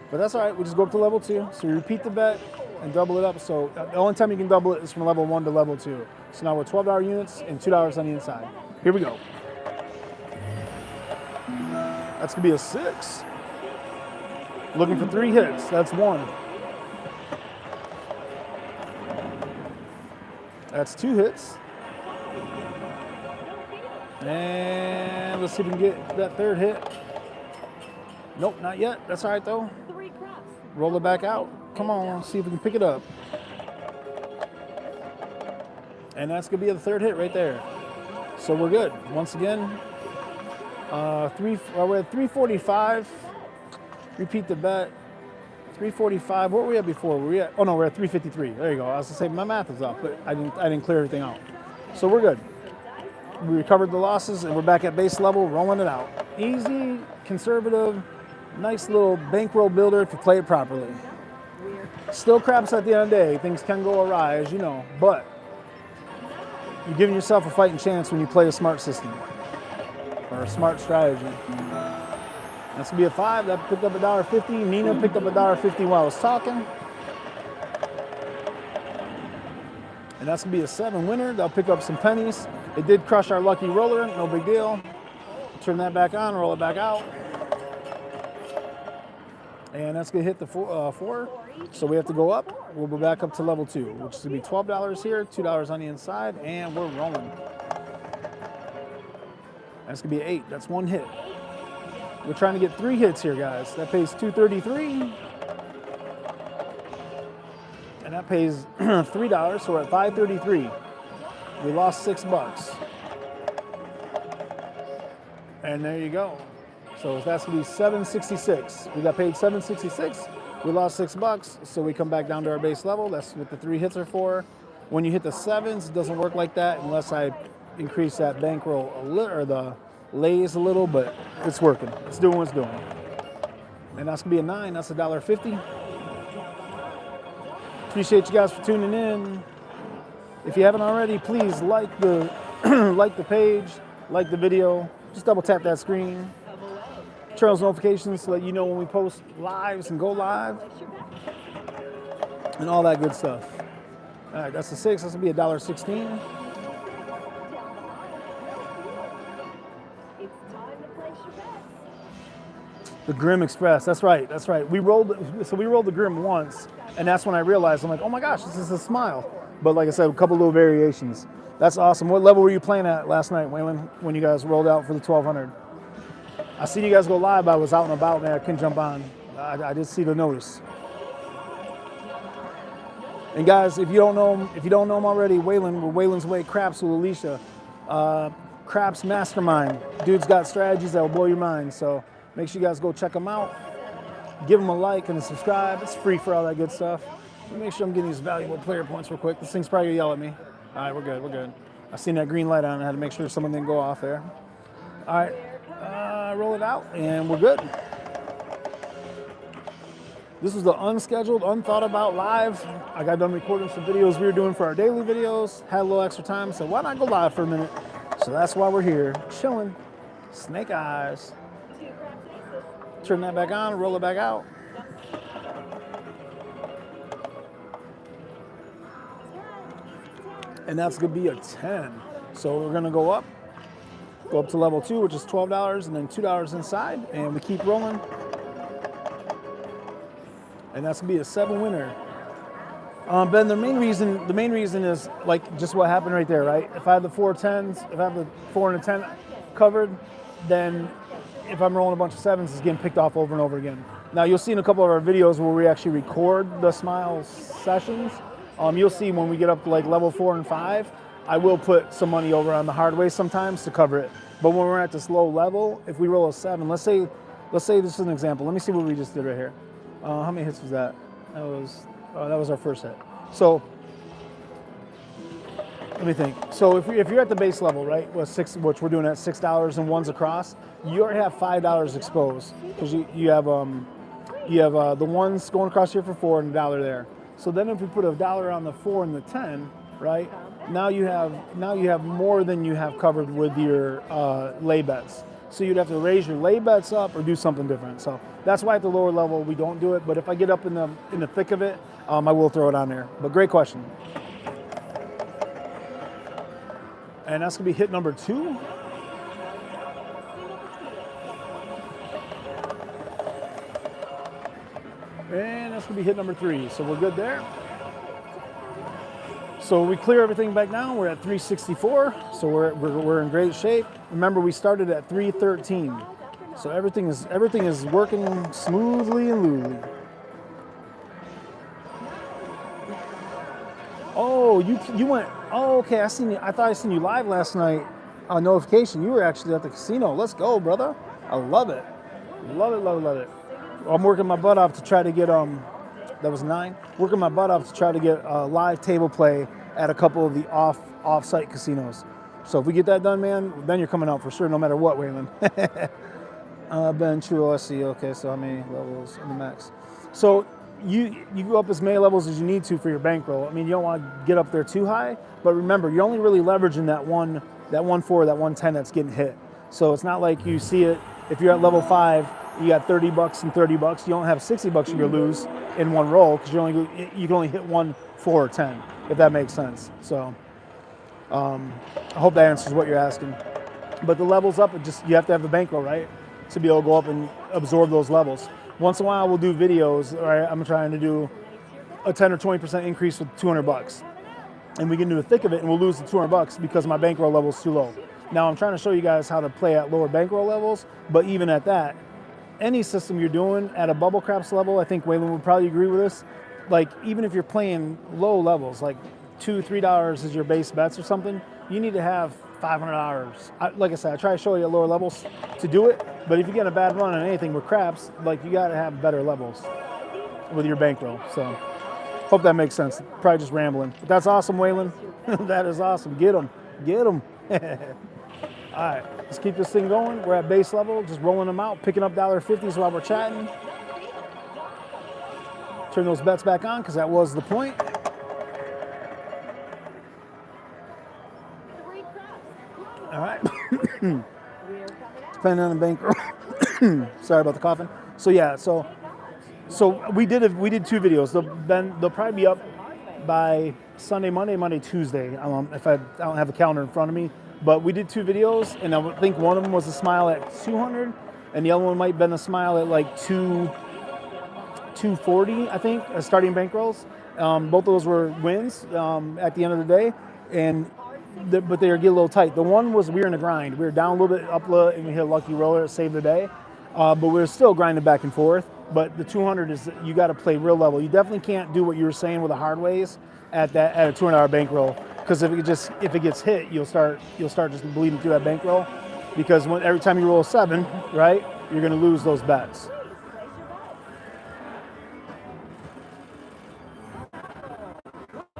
but that's all right. We just go up to level 2. So we repeat the bet and double it up. So the only time you can double it is from level 1 to level 2. So now we're $12 units and $2 on the inside. Here we go. That's gonna be a 6. Looking for 3 hits. That's 1. That's 2 hits. And let's see if we can get that 3rd hit. Nope, not yet. That's all right though. Roll it back out. Come on, see if we can pick it up. And that's gonna be the 3rd hit right there. So we're good. Once again, we're at 345. Repeat the bet. 345. What were we at before? Were we at? Oh no, we're at 353. There you go. I was gonna say my math is off, but I didn't clear everything out. So we're good. We recovered the losses and we're back at base level, rolling it out. Easy, conservative, nice little bankroll builder if you play it properly. Still craps at the end of the day. Things can go awry, as you know, but you're giving yourself a fighting chance when you play a smart system or a smart strategy. That's gonna be a 5. That picked up $1.50. Nina picked up $1.50 while I was talking. And that's gonna be a 7 winner. They'll pick up some pennies. It did crush our lucky roller, no big deal. Turn that back on, roll it back out. And that's gonna hit the 4. So we have to go up. We'll go back up to level 2, which is gonna be $12 here, $2 on the inside, and we're rolling. That's gonna be an 8. That's 1 hit. We're trying to get 3 hits here, guys. That pays $2.33. And that pays $3, so we're at $5.33. We lost $6. And there you go. So that's gonna be $7.66. We got paid $7.66. We lost $6, so we come back down to our base level. That's what the 3 hits are for. When you hit the 7s, it doesn't work like that unless I increase that bankroll a little, or the lays a little, but it's working. It's doing what it's doing. And that's gonna be a 9. That's $1.50. Appreciate you guys for tuning in. If you haven't already, please like the like the page, like the video. Just double tap that screen. Turn those notifications to let you know when we post lives and go live. And all that good stuff. All right, that's the 6. That's gonna be $1.16. The Grim Express. That's right. That's right. We rolled the Grim once, and that's when I realized, I'm like, oh my gosh, this is a smile. But like I said, a couple little variations. That's awesome. What level were you playing at last night, Waylon, when you guys rolled out for the 1200? I seen you guys go live. I was out and about, man. I couldn't jump on. I did see the notice. And guys, if you don't know him already, Waylon, with Waylon's Way Craps with Alicia, Craps Mastermind. Dude's got strategies that will blow your mind. So make sure you guys go check him out. Give him a like and a subscribe. It's free for all that good stuff. Let me make sure I'm getting these valuable player points real quick. This thing's probably gonna yell at me. All right, we're good. I seen that green light on. I had to make sure someone didn't go off there. All right, roll it out, and we're good. This was the unscheduled, unthought about live. I got done recording some videos we were doing for our daily videos. Had a little extra time, so why not go live for a minute? So that's why we're here, chilling. Snake eyes. Turn that back on, roll it back out. And that's gonna be a 10. So we're gonna go up to level 2, which is $12, and then $2 inside, and we keep rolling. And that's gonna be a 7 winner. Ben, the main reason is like just what happened right there, right? If I have the 4 10s, if I have the 4 and a 10 covered, then if I'm rolling a bunch of 7s, it's getting picked off over and over again. Now you'll see in a couple of our videos where we actually record the smile sessions. You'll see when we get up to like level 4 and 5, I will put some money over on the hard way sometimes to cover it. But when we're at this low level, if we roll a 7, let's say this is an example. Let me see what we just did right here. How many hits was that? That was our first hit. So let me think. So if you're at the base level, right, which we're doing at $6 and 1s across, you already have $5 exposed because you have the 1s going across here for 4 and $1 there. So then if we put $1 on the 4 and the 10, right, now you have more than you have covered with your lay bets. So you'd have to raise your lay bets up or do something different. So that's why at the lower level we don't do it. But if I get up in the thick of it, I will throw it on there. But great question. And that's gonna be hit number 2. And that's gonna be hit number 3. So we're good there. So we clear everything back down. We're at 364. So we're in great shape. Remember, we started at 313. So everything is working smoothly and looely. Oh, you went. Oh, okay. I seen you. I thought I seen you live last night on notification. You were actually at the casino. Let's go, brother. I love it. Love it, love it, love it. I'm working my butt off to try to get that was 9. Working my butt off to try to get live table play at a couple of the off-site casinos. So if we get that done, man, then you're coming out for sure, no matter what, Waylon. Ben True, I see. Okay, so how many levels in the max? So you go up as many levels as you need to for your bankroll. I mean, you don't want to get up there too high, but remember, you're only really leveraging that 1/4, that 110 that's getting hit. So it's not like you see it. If you're at level 5, you got $30 and $30. You don't have $60 you're gonna lose in one roll because you can only hit 1, 4, or 10, if that makes sense. So I hope that answers what you're asking. But the levels up, you have to have the bankroll, right, to be able to go up and absorb those levels. Once in a while, we'll do videos. All right, I'm trying to do a 10 or 20% increase with $200, and we get into the thick of it, and we'll lose the $200 because my bankroll level is too low. Now I'm trying to show you guys how to play at lower bankroll levels, but even at that, any system you're doing at a bubble craps level, I think Waylon would probably agree with this. Like even if you're playing low levels, like $2, $3 is your base bets or something, you need to have $500. Like I said, I try to show you at lower levels to do it, but if you get a bad run on anything with craps, like you got to have better levels with your bankroll. So hope that makes sense. Probably just rambling. But that's awesome, Waylon. That is awesome. Get them. Get them. All right, let's keep this thing going. We're at base level, just rolling them out, picking up $1.50s while we're chatting. Turn those bets back on because that was the point. All right. Depending on the bankroll. Sorry about the coughing. So yeah, so we did 2 videos. They'll probably be up by Sunday, Monday, Tuesday. If I don't have a calendar in front of me. But we did 2 videos, and I think one of them was a smile at 200, and the other one might have been a smile at like 240, I think, as starting bankrolls. Both of those were wins at the end of the day, but they were getting a little tight. The one was we were in a grind. We were down a little bit, up a little, and we hit a lucky roller to save the day. But we were still grinding back and forth. But the 200 is you got to play real level. You definitely can't do what you were saying with the hard ways at a $200 bankroll. Because if it gets hit, you'll start just bleeding through that bankroll. Because every time you roll a 7, right, you're going to lose those bets.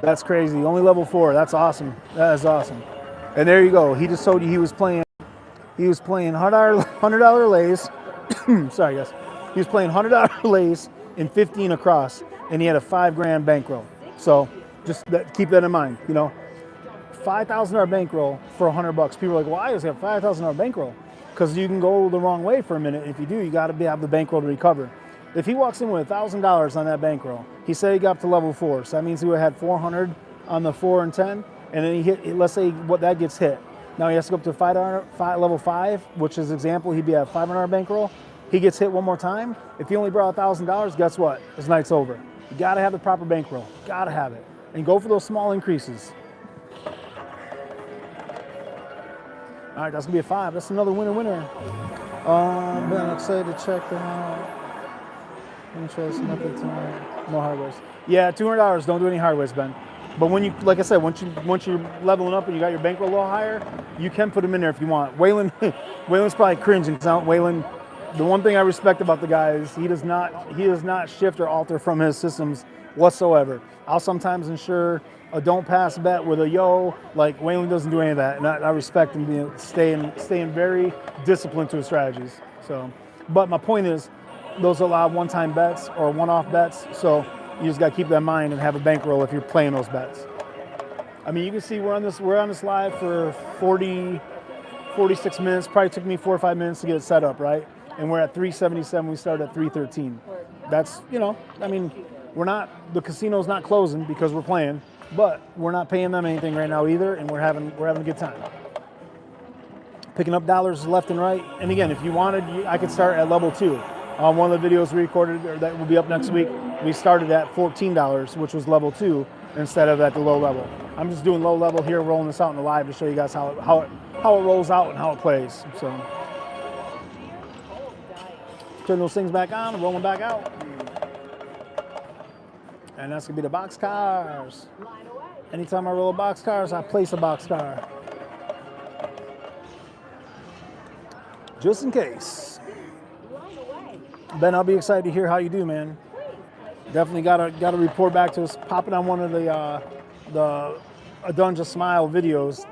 That's crazy. Only level 4. That's awesome. That is awesome. And there you go. He just told you he was playing $100 lays. Sorry, guys. He was playing $100 lays and 15 across, and he had a $5,000 bankroll. So just keep that in mind. You know, $5,000 bankroll for $100. People are like, why does he have $5,000 bankroll? Because you can go the wrong way for a minute. If you do, you got to have the bankroll to recover. If he walks in with $1,000 on that bankroll, he said he got up to level 4, so that means he would have had 400 on the 4 and 10, and then he hit. Let's say what that gets hit. Now he has to go up to level 5, which is example, he'd be at $500 bankroll. He gets hit one more time. If he only brought $1,000, guess what? His night's over. You gotta have the proper bankroll. Gotta have it. And go for those small increases. All right, that's gonna be a 5. That's another winner. Ben, excited to check them out. Interest, nothing tonight. No hardwares. Yeah, $200. Don't do any hardwares, Ben. But when you, like I said, once you're leveling up and you got your bankroll a little higher, you can put them in there if you want. Waylon's probably cringing because Waylon. The one thing I respect about the guy is he does not shift or alter from his systems whatsoever. I'll sometimes ensure a don't pass bet with a yo. Like Waylon doesn't do any of that, and I respect him staying very disciplined to his strategies. So, but my point is, those allow one-time bets or one-off bets. So you just got to keep that in mind and have a bankroll if you're playing those bets. I mean, you can see we're on this live for 46 minutes. Probably took me 4 or 5 minutes to get it set up, right? And we're at 377. We started at 313. That's, you know, I mean, the casino's not closing because we're playing, but we're not paying them anything right now either, and we're having a good time. Picking up dollars left and right. And again, if you wanted, I could start at level 2. One of the videos we recorded, or that will be up next week, we started at $14, which was level 2, instead of at the low level. I'm just doing low level here, rolling this out in the live to show you guys how it rolls out and how it plays. So turn those things back on and roll them back out. And that's gonna be the box cars. Anytime I roll a box cars, I place a box car. Just in case. Ben, I'll be excited to hear how you do, man. Definitely gotta report back to us. Pop it on one of the Adunja Smile videos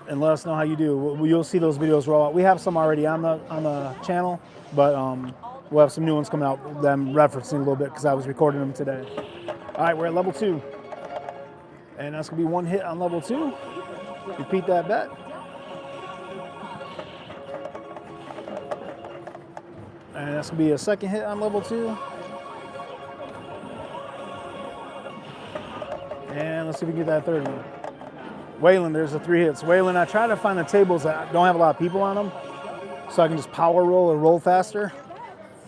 and let us know how you do. You'll see those videos roll out. We have some already on the channel, but we'll have some new ones coming out that I'm referencing a little bit because I was recording them today. All right, we're at level 2. And that's gonna be 1 hit on level 2. Repeat that bet. And that's gonna be a 2nd hit on level 2. And let's see if we can get that 3rd one. Waylon, there's the 3 hits. Waylon, I try to find the tables that don't have a lot of people on them so I can just power roll or roll faster.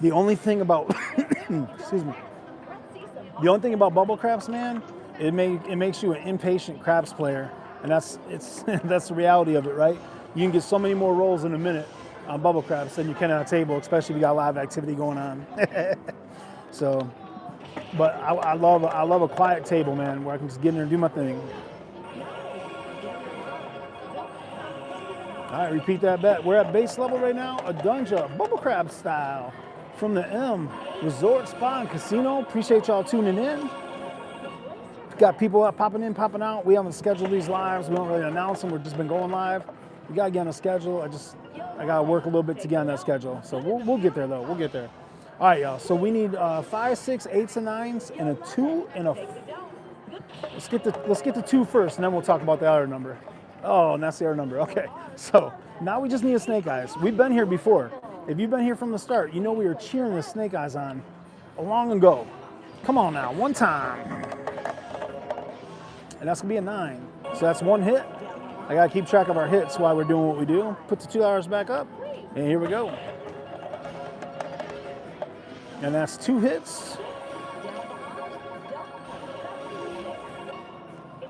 The only thing about, excuse me, the only thing about bubble craps, man, it makes you an impatient craps player, and that's the reality of it, right? You can get so many more rolls in a minute on bubble craps than you can on a table, especially if you got live activity going on. So, but I love a quiet table, man, where I can just get in there and do my thing. All right, repeat that bet. We're at base level right now, Adunja, bubble crab style. From the M, Resort, Spa, and Casino. Appreciate y'all tuning in. Got people popping in, popping out. We haven't scheduled these lives. We don't really announce them. We've just been going live. We got to get on a schedule. I got to work a little bit to get on that schedule. So we'll get there, though. We'll get there. All right, y'all. So we need 5, 6, 8s, and 9s, and a 2, and a... Let's get the 2 first, and then we'll talk about the other number. Oh, and that's the other number. Okay. So now we just need a snake eyes. We've been here before. If you've been here from the start, you know we were cheering the snake eyes on long ago. Come on now, one time. And that's gonna be a 9. So that's 1 hit. I gotta keep track of our hits while we're doing what we do. Put the $2 back up, and here we go. And that's 2 hits.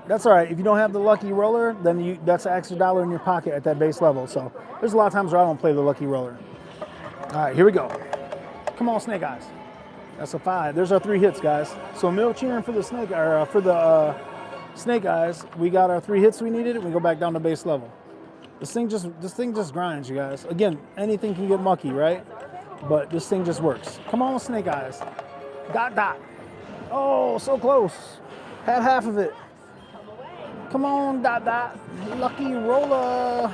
That's all right. If you don't have the lucky roller, then that's an extra $1 in your pocket at that base level. So there's a lot of times where I don't play the lucky roller. All right, here we go. Come on, snake eyes. That's a 5. There's our 3 hits, guys. So middle cheering for the snake eyes. We got our 3 hits we needed, and we go back down to base level. This thing just grinds, you guys. Again, anything can get mucky, right? But this thing just works. Come on, snake eyes. Dot. Oh, so close. Had half of it. Come on, dot dot. Lucky roller.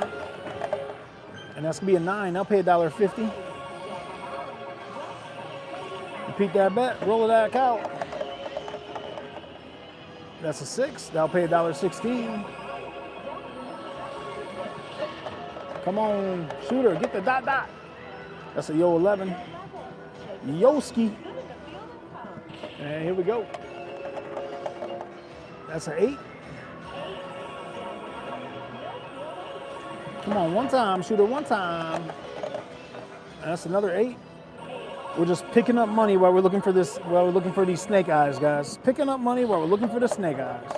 And that's gonna be a 9. They'll pay $1.50. Repeat that bet. Roll that out. That's a 6. That'll pay $1.16. Come on, shooter, get the dot dot. That's a yo 11. Yoski. And here we go. That's an 8. Come on, one time, shooter, one time. And that's another 8. We're just picking up money while we're looking for this, while we're looking for these snake eyes, guys. Picking up money while we're looking for the snake eyes.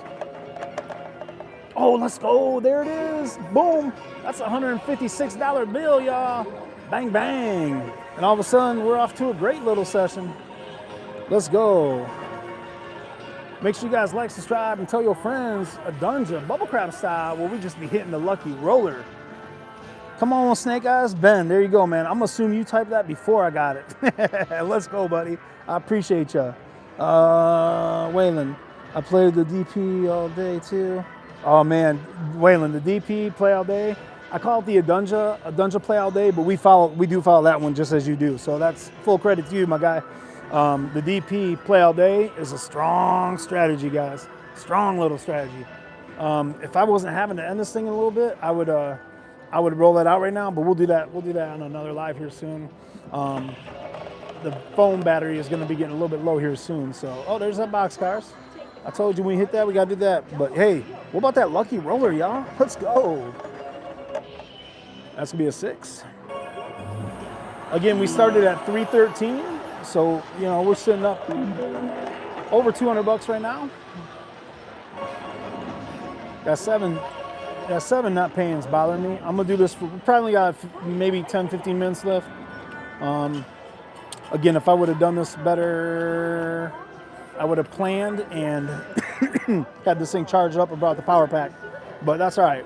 Oh, let's go. There it is. Boom. That's a $156 bill, y'all. Bang, bang. And all of a sudden, we're off to a great little session. Let's go. Make sure you guys like, subscribe, and tell your friends Adunja Bubble Crab style where we just be hitting the lucky roller. Come on, Snake Eyes. Ben, there you go, man. I'm going to assume you typed that before I got it. Let's go, buddy. I appreciate you. Waylon, I played the DP all day, too. Oh, man. Waylon, the DP, play all day. I call it the Adunja play all day, but we do follow that one just as you do. So that's full credit to you, my guy. The DP play all day is a strong strategy, guys. Strong little strategy. If I wasn't having to end this thing in a little bit, I would roll that out right now, but we'll do that. We'll do that on another live here soon. The phone battery is going to be getting a little bit low here soon. So, oh, there's that boxcars. I told you when we hit that, we got to do that. But hey, what about that lucky roller, y'all? Let's go. That's going to be a 6. Again, we started at 313. So, you know, we're sitting up over $200 right now. That 7 not paying is bothering me. I'm gonna do this for, we probably got maybe 10, 15 minutes left. Again, if I would have done this better, I would have planned and had this thing charged up and brought the power pack, but that's all right.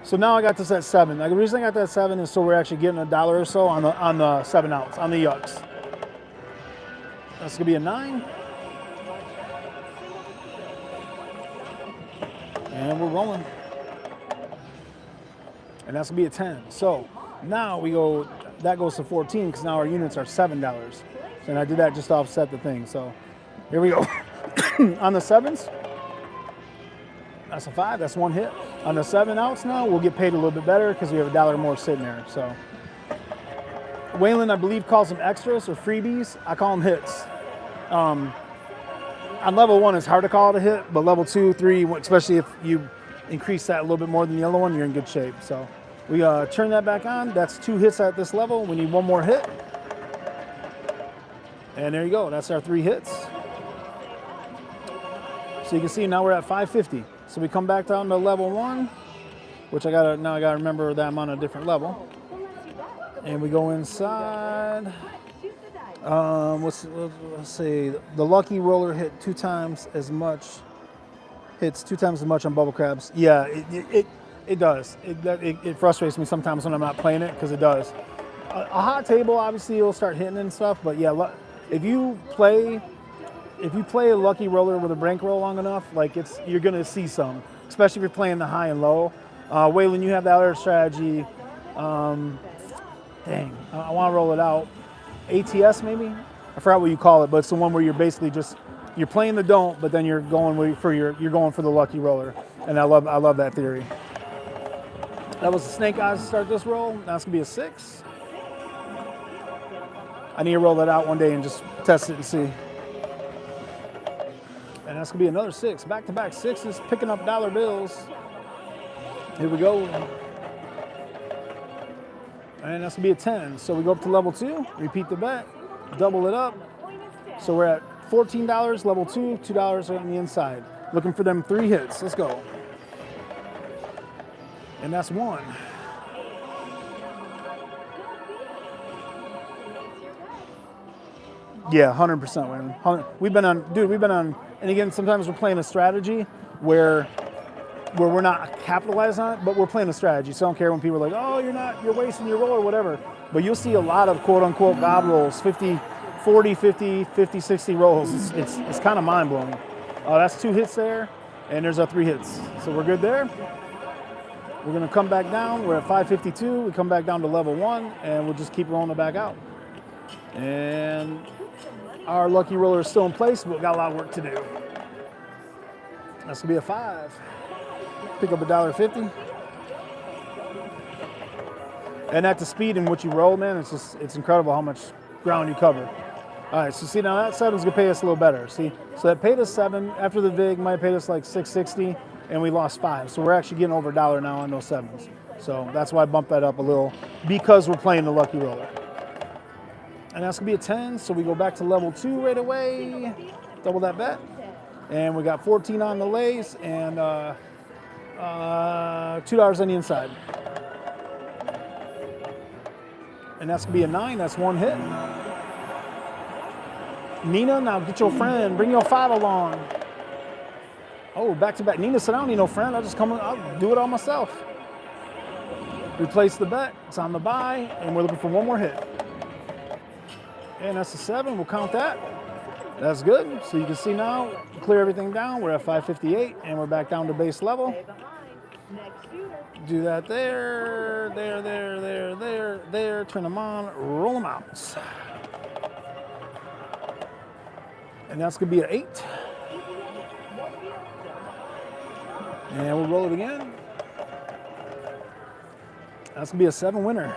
So now I got this at 7. Like, the reason I got that at 7 is so we're actually getting $1 or so on the 7 ounce, on the yucks. That's gonna be a 9. And we're rolling. And that's gonna be a 10. So now we go, that goes to 14 because now our units are $7. And I did that just to offset the thing. So here we go. On the 7s, that's a 5, that's 1 hit. On the 7 ounce now, we'll get paid a little bit better because we have $1 more sitting there. So Waylon, I believe, calls them extras or freebies. I call them hits. On level 1, it's hard to call it a hit, but level 2, 3, especially if you increase that a little bit more than the yellow one, you're in good shape. So we turn that back on. That's 2 hits at this level. We need 1 more hit. And there you go. That's our 3 hits. So you can see now we're at 550. So we come back down to level 1, which now I gotta remember that I'm on a different level. And we go inside. Let's see. The lucky roller hit 2 times as much. Hits 2 times as much on bubble crabs. Yeah, it does. It frustrates me sometimes when I'm not playing it because it does. A hot table, obviously, it'll start hitting and stuff. But yeah, if you play a lucky roller with a bankroll long enough, like you're gonna see some, especially if you're playing the high and low. Waylon, you have that other strategy. Dang, I want to roll it out. ATS maybe? I forgot what you call it, but it's the one where you're basically you're playing the don't, but then you're going for the lucky roller. And I love that theory. That was the snake eyes to start this roll. That's gonna be a 6. I need to roll that out one day and just test it and see. And that's gonna be another 6. Back-to-back 6s, picking up dollar bills. Here we go. And that's gonna be a 10. So we go up to level 2, repeat the bet, double it up. So we're at $14, level 2, $2 on the inside. Looking for them 3 hits. Let's go. And that's 1. Yeah, 100%, man. We've been on, and again, sometimes we're playing a strategy where we're not capitalizing on it, but we're playing a strategy. So I don't care when people are like, oh, you're wasting your roll or whatever. But you'll see a lot of quote unquote God rolls, 50, 40, 50, 50, 60 rolls. It's kind of mind blowing. That's 2 hits there. And there's our 3 hits. So we're good there. We're gonna come back down. We're at 552. We come back down to level 1, and we'll just keep rolling it back out. And our lucky roller is still in place, but we've got a lot of work to do. That's gonna be a 5. Pick up $1.50. And at the speed in which you roll, man, it's incredible how much ground you cover. All right, so see now that 7's gonna pay us a little better. See, so that paid us 7. After the VIG, might have paid us like $6.60, and we lost 5. So we're actually getting over $1 now on those 7s. So that's why I bumped that up a little, because we're playing the lucky roller. And that's gonna be a 10. So we go back to level 2 right away. Double that bet, and we got 14 on the lays and $2 on the inside. And that's gonna be a 9. That's 1 hit. Nina, now get your friend. Bring your 5 along. Oh, back to back. Nina said, I don't need no friend. I'll do it all myself. Replace the bet. It's on the buy, and we're looking for 1 more hit. And that's a 7. We'll count that. That's good. So you can see now, clear everything down. We're at 558, and we're back down to base level. Do that there, there. Turn them on, roll them out. And that's gonna be an 8. And we'll roll it again. That's gonna be a 7 winner.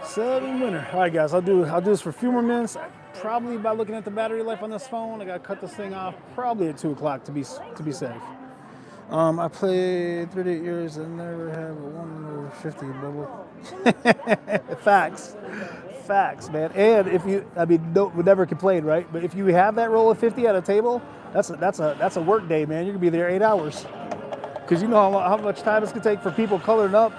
7 winner. All right, guys, I'll do this for a few more minutes. Probably by looking at the battery life on this phone, I gotta cut this thing off probably at 2 o'clock to be safe. I played 38 years and never had a 1 over 50 bubble. Facts, man. And if you, we never complain, right? But if you have that roll of 50 at a table, that's a work day, man. You're gonna be there 8 hours, because you know how much time it's gonna take for people coloring up,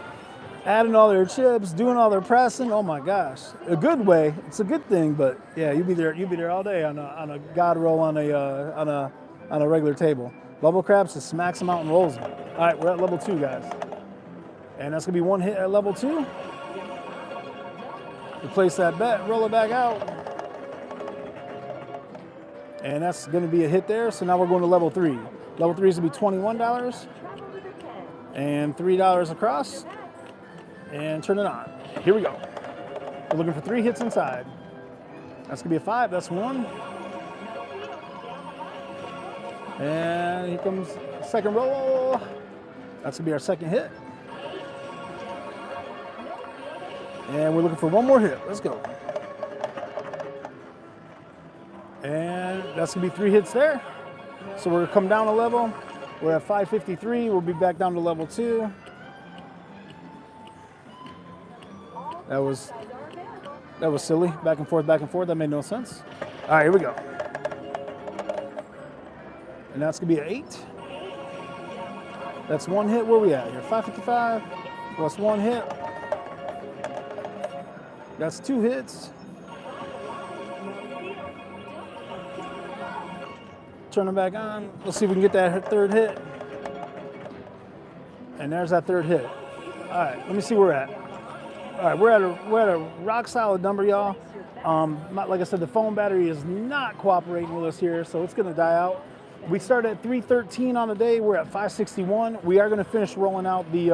adding all their chips, doing all their pressing. Oh my gosh, a good way. It's a good thing, but yeah, you'll be there all day on a god roll on a regular table. Bubble Craps just smacks them out and rolls them. All right, we're at level 2, guys, and that's gonna be 1 hit at level 2. Replace that bet, roll it back out, and that's gonna be a hit there. So now we're going to level 3. Level 3 is gonna be $21 and $3 across. And turn it on. Here we go. We're looking for 3 hits inside. That's gonna be a 5. That's 1. And here comes the second roll. That's gonna be our second hit. And we're looking for 1 more hit. Let's go. And that's gonna be 3 hits there. So we're gonna come down a level. We're at 553. We'll be back down to level 2. That was silly. Back and forth. That made no sense. All right, here we go. And that's gonna be an 8. That's 1 hit. Where we at here? 555 plus 1 hit. That's 2 hits. Turn them back on. Let's see if we can get that 3rd hit. And there's that 3rd hit. All right, let me see where we're at. All right, we're at a rock solid number, y'all. Like I said, the phone battery is not cooperating with us here, so it's gonna die out. We started at 313 on the day. We're at 561. We are gonna finish rolling out the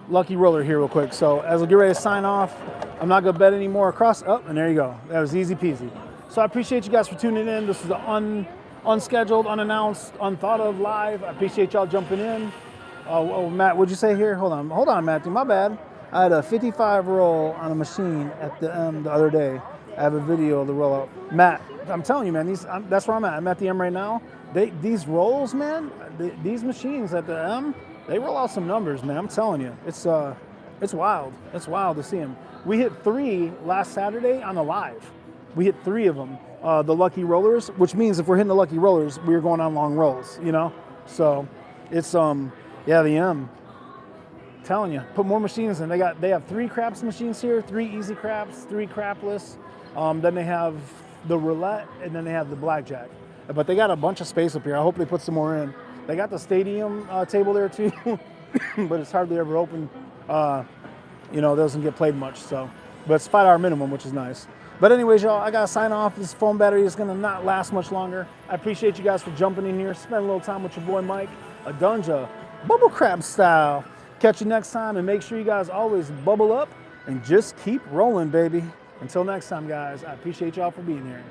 lucky roller here real quick. So as we get ready to sign off, I'm not gonna bet anymore across. Oh, and there you go. That was easy peasy. So I appreciate you guys for tuning in. This is an unscheduled, unannounced, unthought of live. I appreciate y'all jumping in. Oh, Matt, what'd you say here? Hold on, Matthew, my bad. I had a 55 roll on a machine at the M the other day. I have a video of the rollout. Matt, I'm telling you, man, that's where I'm at. I'm at the M right now. These rolls, man, these machines at the M, they roll out some numbers, man. I'm telling you, it's wild. It's wild to see them. We hit 3 last Saturday on the live. We hit 3 of them, the lucky rollers, which means if we're hitting the lucky rollers, we're going on long rolls, you know? So it's, yeah, the M. I'm telling you, put more machines in. They have 3 craps machines here, 3 easy craps, 3 crapless. Then they have the roulette, and then they have the blackjack. But they got a bunch of space up here. I hope they put some more in. They got the stadium table there too, but it's hardly ever open. You know, it doesn't get played much. So, but it's $5 minimum, which is nice. But anyways, y'all, I gotta sign off. This phone battery is gonna not last much longer. I appreciate you guys for jumping in here, spending a little time with your boy Mike, Adunja, bubble crab style. Catch you next time, and make sure you guys always bubble up and just keep rolling, baby. Until next time, guys, I appreciate y'all for being here.